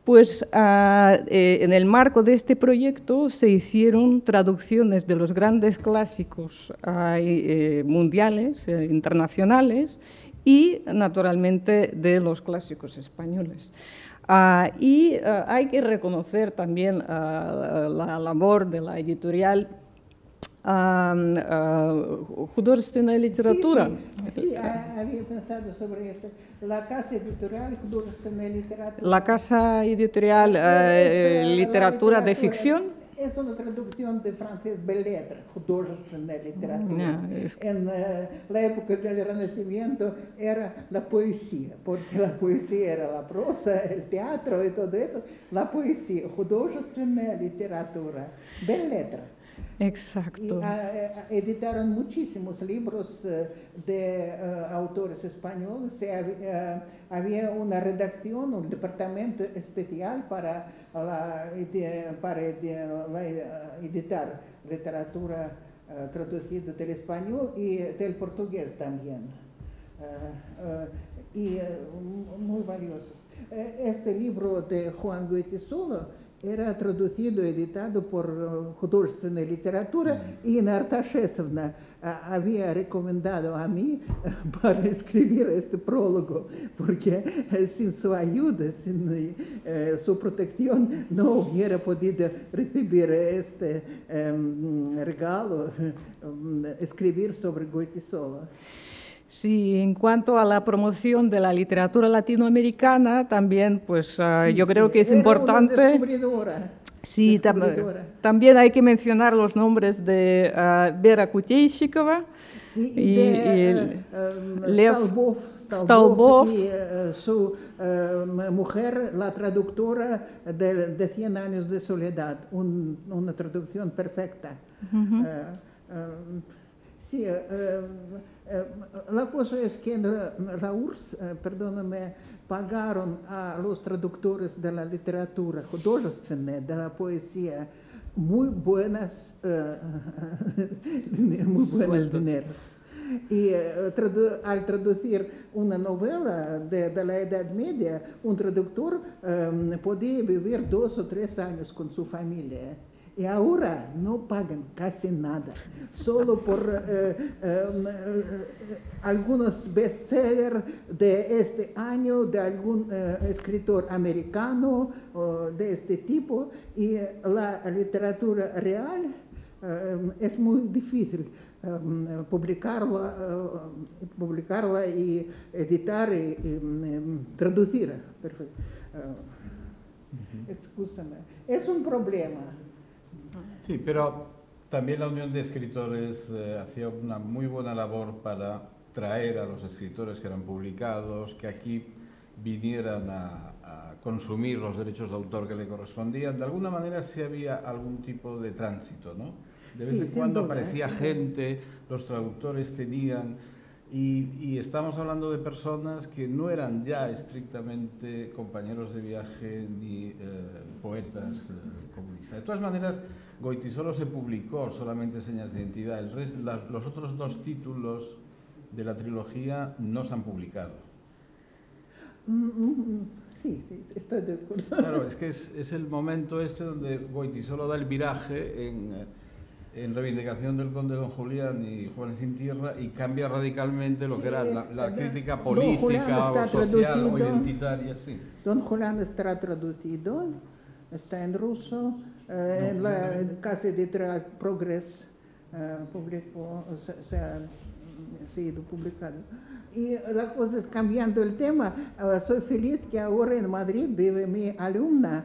Pues en el marco de este proyecto se hicieron traducciones de los grandes clásicos mundiales, internacionales, y naturalmente de los clásicos españoles. Y hay que reconocer también la labor de la editorial художественная литература. Sí, había pensado sobre eso. La casa editorial художественная литература. La casa editorial literatura de ficción. Es una traducción de francés Bellettre, художественная literatura. En la época del Renacimiento era la poesía, porque la poesía era la prosa, el teatro y todo eso. La poesía, художественная literatura, Bellettre. Exacto. Y editaron muchísimos libros de autores españoles. Había una redacción, un departamento especial para editar literatura traducida del español y del portugués también. Y muy valiosos. Este libro de Juan Goytisolo, era traducido, editado por художественная literatura, y Artashesovna había recomendado a mí para escribir este prólogo, porque sin su ayuda, sin su protección, no hubiera podido recibir este regalo, escribir sobre Goytisolo. Sí, en cuanto a la promoción de la literatura latinoamericana, también pues yo creo que es importante. Una descubridora. Sí, también hay que mencionar los nombres de Vera Kuteyshikova y Lev Stalbov y su mujer, la traductora de 100 años de soledad, una traducción perfecta. Sí, la cosa es que en la URSS, perdóname, pagaron a los traductores de la literatura художественная, de la poesía, muy buenos dineros. Y al traducir una novela de la Edad Media, un traductor podía vivir 2 o 3 años con su familia. Y ahora no pagan casi nada, solo por algunos bestsellers de este año, de algún escritor americano de este tipo, y la literatura real es muy difícil publicarla y editar y traducir. Excúsame, es un problema. Sí, pero también la Unión de Escritores hacía una muy buena labor para traer a los escritores que eran publicados, que aquí vinieran a consumir los derechos de autor que le correspondían. De alguna manera sí había algún tipo de tránsito, ¿no? De vez en cuando aparecía gente, los traductores tenían... Y estamos hablando de personas que no eran ya estrictamente compañeros de viaje ni poetas comunistas. De todas maneras, Goytisolo se publicó solamente Señas de Identidad. Los otros 2 títulos de la trilogía no se han publicado. Sí, estoy de acuerdo. Claro, es que es el momento este donde Goytisolo da el viraje en reivindicación del conde Don Julián y Juan Sin Tierra y cambia radicalmente lo que era la crítica política o social o identitaria. Sí. Don Julián está traducido, está en ruso, en la casa editorial Progress publicó, se ha sido publicado. Y la cosa es cambiando el tema. Soy feliz que ahora en Madrid vive mi alumna,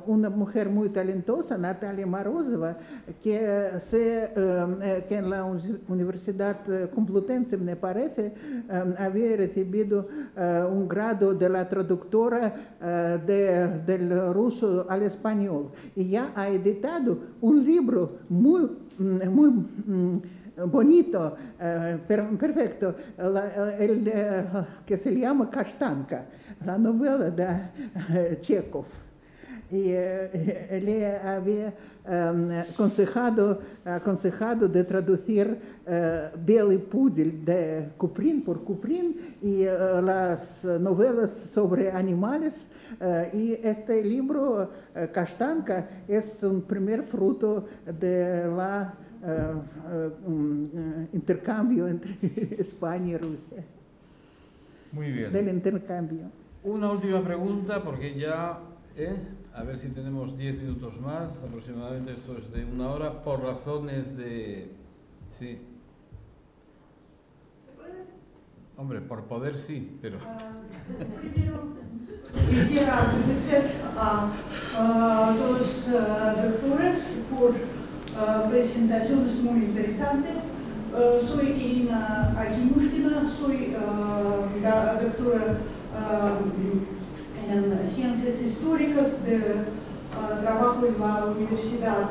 una mujer muy talentosa, Natalia Morozova, que en la Universidad Complutense, me parece, había recibido un grado de la traductora del ruso al español. Y ya ha editado un libro muy bonito, perfecto, que se llama Kashtanka, la novela de Chekhov. Y le había aconsejado de traducir Белый пудель de Kuprin por Kuprin y las novelas sobre animales. Y este libro, Kashtanka, es un primer fruto de la intercambio entre España y Rusia. Muy bien. Del intercambio. Una última pregunta, porque ya, a ver si tenemos 10 minutos más, aproximadamente esto es de 1 hora, por razones de... Sí. Hombre, por poder sí, pero... Primero, quisiera agradecer a los doctores por presentaciones muy interesantes. Soy Irina Akimushkina, soy la doctora en Ciencias Históricas, trabajo en la Universidad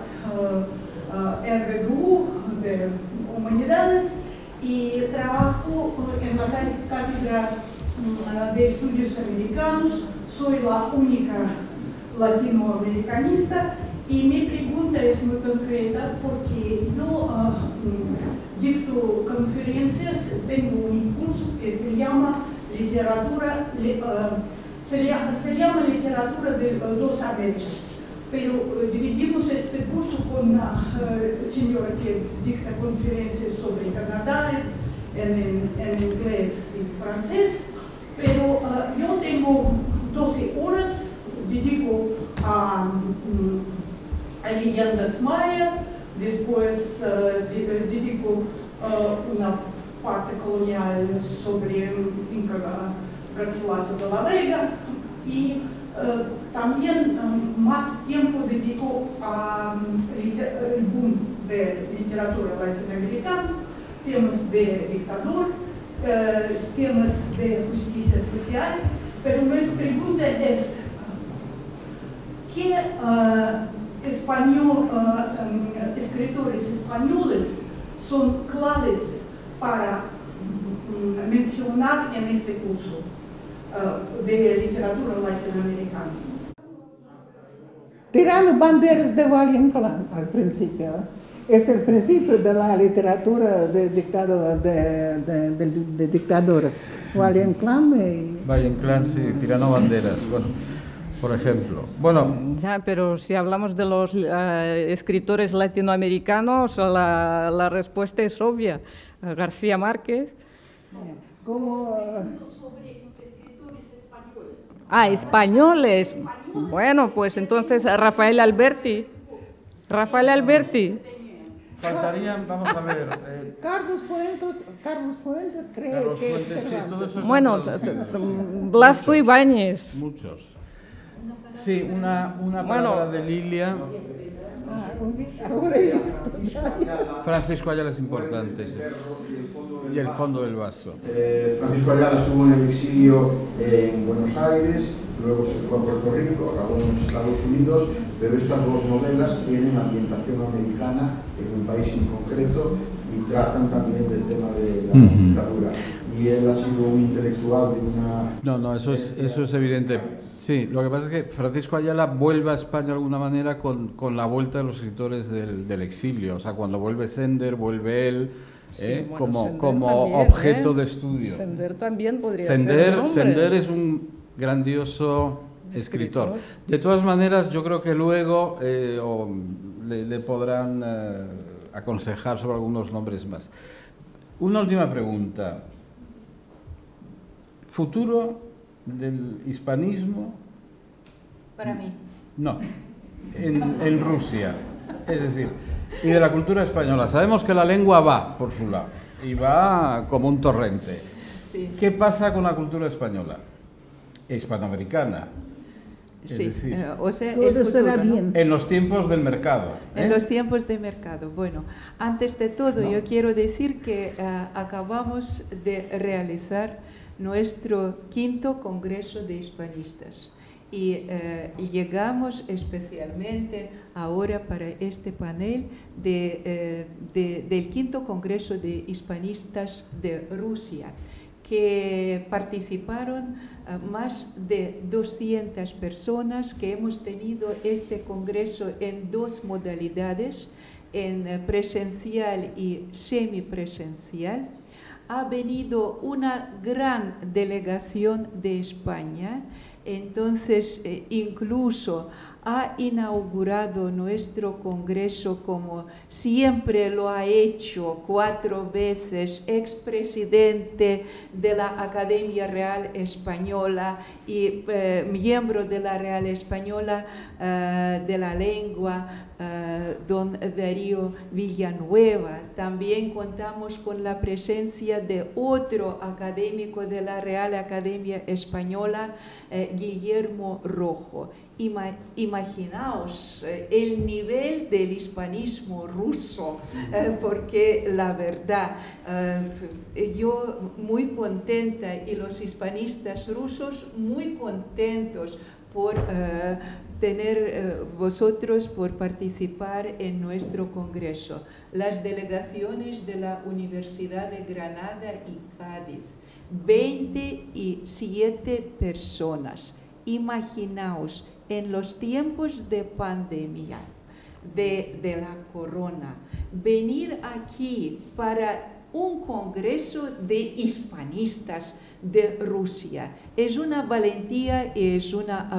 RGU de Humanidades y trabajo en la cátedra de Estudios Americanos. Soy la única latinoamericanista y mi pregunta es muy concreta porque yo dicto conferencias, tengo un curso que se llama literatura, literatura de 2 Américas. pero dividimos este curso con una señora que dicta conferencias sobre Canadá en inglés y francés, pero yo tengo 12 horas, dedico a leyendas maya, después dedico una parte colonial sobre Inca Garcilaso de la Vega y también más tiempo dedico al boom de literatura latinoamericana, temas de dictador, temas de justicia social, pero mi pregunta es, ¿qué escritores españoles son claves para mencionar en este curso de literatura latinoamericana? Tirando Banderas de Valle Inclán al principio. Es el principio de la literatura de dictadores. Valle Inclán Valle Inclán, sí, Tirando Banderas, bueno, por ejemplo. Bueno, Ya, pero si hablamos de los escritores latinoamericanos, la respuesta es obvia. García Márquez. como Españoles. Bueno, pues entonces Rafael Alberti. Rafael Alberti. faltarían, vamos a ver... Carlos Fuentes creo Carlos que Fuentes, es sí, peruano. todo eso es Bueno, traducido. Blasco Ibáñez. Muchos. Sí, una Bueno. palabra de Lilia. Ahora ya. Francisco Ayala es importante, sí. Y el fondo del vaso. Francisco Ayala estuvo en el exilio en Buenos Aires, luego se fue a Puerto Rico, acabó en los Estados Unidos, pero estas dos novelas tienen ambientación americana en un país en concreto y tratan también del tema de la dictadura. Y él ha sido un intelectual de una... No, eso es evidente. Sí, lo que pasa es que Francisco Ayala vuelve a España de alguna manera con la vuelta de los escritores del exilio. O sea, cuando vuelve Sender, vuelve él. Sí, bueno, Sender como también, objeto de estudio. Sender también podría ser un nombre. Sender es un grandioso escritor. De todas maneras, yo creo que luego le podrán aconsejar sobre algunos nombres más. Una última pregunta. ¿Futuro del hispanismo? Para mí. No, en Rusia. Es decir, y de la cultura española. Sabemos que la lengua va por su lado y va como un torrente. Sí. ¿Qué pasa con la cultura española? Hispanoamericana. Es Sí, decir, o sea, Todo el futuro, será ¿no? bien. en los tiempos del mercado. En los tiempos de mercado. Bueno, antes de todo, yo quiero decir que acabamos de realizar nuestro 5º Congreso de Hispanistas y llegamos especialmente ahora para este panel del 5º Congreso de Hispanistas de Rusia, que participaron más de 200 personas, que hemos tenido este congreso en 2 modalidades, en presencial y semipresencial. Ha venido una gran delegación de España, entonces incluso ha inaugurado nuestro congreso, como siempre lo ha hecho 4 veces, expresidente de la Academia Real Española y miembro de la Real Española de la Lengua, don Darío Villanueva. También contamos con la presencia de otro académico de la Real Academia Española, Guillermo Rojo. Imaginaos el nivel del hispanismo ruso, porque la verdad, yo muy contenta y los hispanistas rusos muy contentos por tener vosotros, por participar en nuestro congreso. Las delegaciones de la Universidad de Granada y Cádiz, 27 personas. Imaginaos, en los tiempos de pandemia, de la corona, venir aquí para un congreso de hispanistas de Rusia. Es una valentía y es una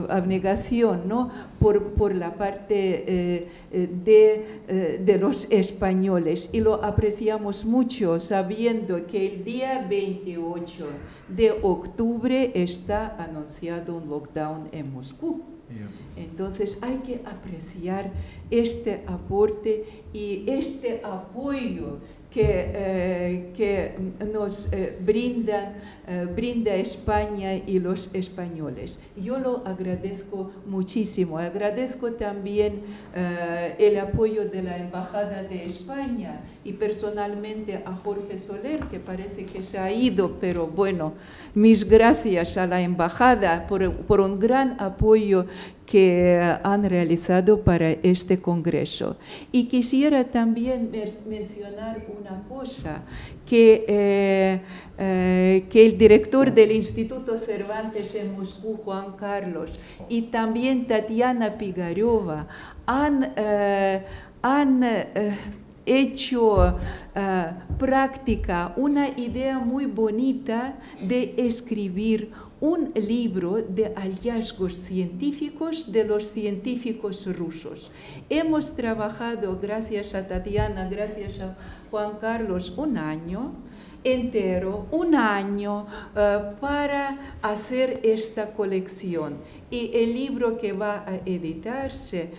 abnegación, ¿no? por la parte de los españoles, y lo apreciamos mucho sabiendo que el día 28 de octubre está anunciado un lockdown en Moscú. Entonces hay que apreciar este aporte y este apoyo que nos brinda España y los españoles. Yo lo agradezco muchísimo. Agradezco también el apoyo de la Embajada de España y personalmente a Jorge Soler, que parece que se ha ido, pero bueno, mis gracias a la Embajada por un gran apoyo que han realizado para este congreso. Y quisiera también mencionar una cosa, que el director del Instituto Cervantes en Moscú, Juan Carlos, y también Tatiana Pigareva han hecho práctica una idea muy bonita de escribir un libro de hallazgos científicos de los científicos rusos. Hemos trabajado, gracias a Tatiana, gracias a Juan Carlos, un año entero, para hacer esta colección. Y el libro que va a editarse,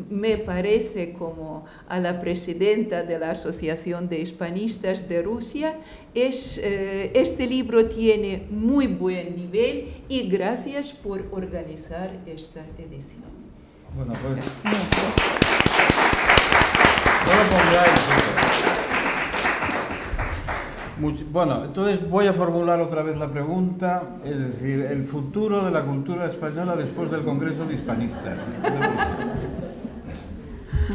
me parece, como a la presidenta de la Asociación de Hispanistas de Rusia, este libro tiene muy buen nivel, y gracias por organizar esta edición. Bueno, pues... no lo pongáis. Bueno, entonces voy a formular otra vez la pregunta, es decir, el futuro de la cultura española después del Congreso de Hispanistas.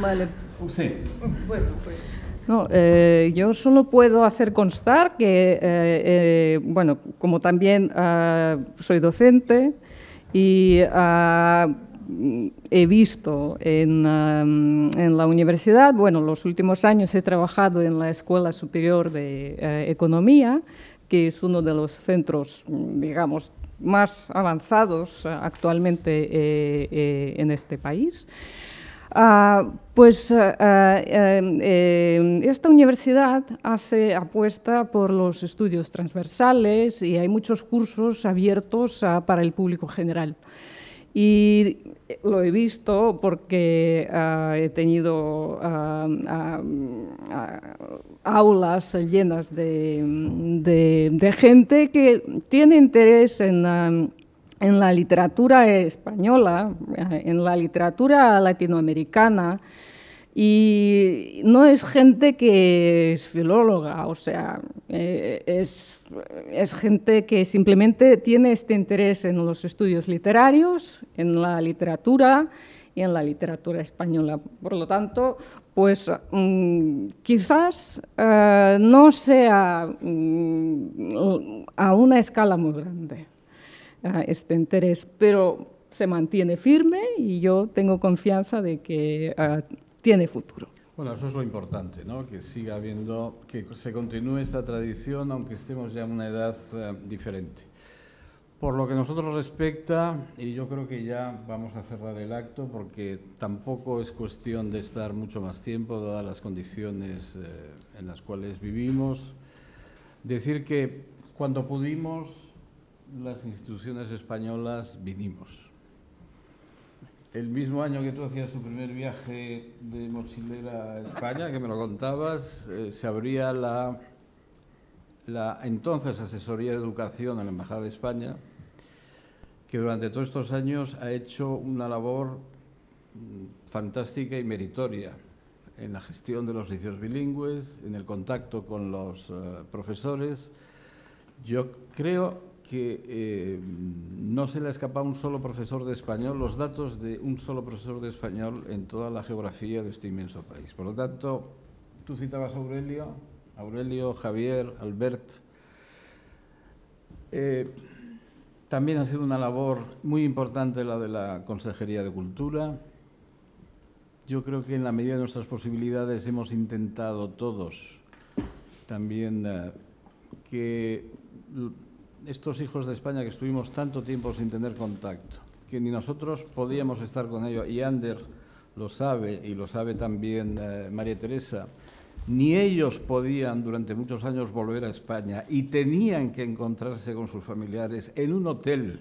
Vale. Sí. Bueno, pues... No, yo solo puedo hacer constar que, bueno, como también soy docente y he visto en la universidad, bueno, los últimos años he trabajado en la Escuela Superior de Economía, que es uno de los centros, digamos, más avanzados actualmente en este país. Esta universidad apuesta por los estudios transversales y hay muchos cursos abiertos para el público general. Y lo he visto porque he tenido aulas llenas de gente que tiene interés en la literatura española, en la literatura latinoamericana, y no es gente que es filóloga, o sea, es gente que simplemente tiene este interés en los estudios literarios, en la literatura y en la literatura española. Por lo tanto, pues quizás no sea a una escala muy grande este interés, pero se mantiene firme y yo tengo confianza de que tiene futuro. Bueno, eso es lo importante, ¿no? Que siga habiendo, que se continúe esta tradición, aunque estemos ya en una edad diferente. Por lo que a nosotros respecta, y yo creo que ya vamos a cerrar el acto, porque tampoco es cuestión de estar mucho más tiempo, dadas las condiciones en las cuales vivimos, decir que cuando pudimos, las instituciones españolas vinimos. El mismo año que tú hacías tu primer viaje de mochilera a España, que me lo contabas, se abría la entonces Asesoría de Educación en la Embajada de España, que durante todos estos años ha hecho una labor fantástica y meritoria en la gestión de los liceos bilingües, en el contacto con los profesores. Yo creo que no se le ha escapado a un solo profesor de español los datos de un solo profesor de español en toda la geografía de este inmenso país. Por lo tanto, tú citabas a Aurelio, Javier, Albert. También ha sido una labor muy importante la de la Consejería de Cultura. yo creo que en la medida de nuestras posibilidades hemos intentado todos también que estos hijos de España que estuvimos tanto tiempo sin tener contacto, que ni nosotros podíamos estar con ellos, y Ander lo sabe, y lo sabe también María Teresa, ni ellos podían durante muchos años volver a España y tenían que encontrarse con sus familiares en un hotel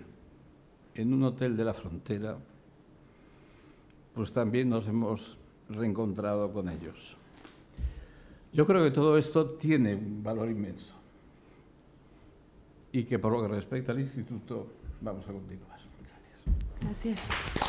de la frontera, pues también nos hemos reencontrado con ellos. Yo creo que todo esto tiene un valor inmenso y que por lo que respecta al Instituto vamos a continuar. Gracias. Gracias.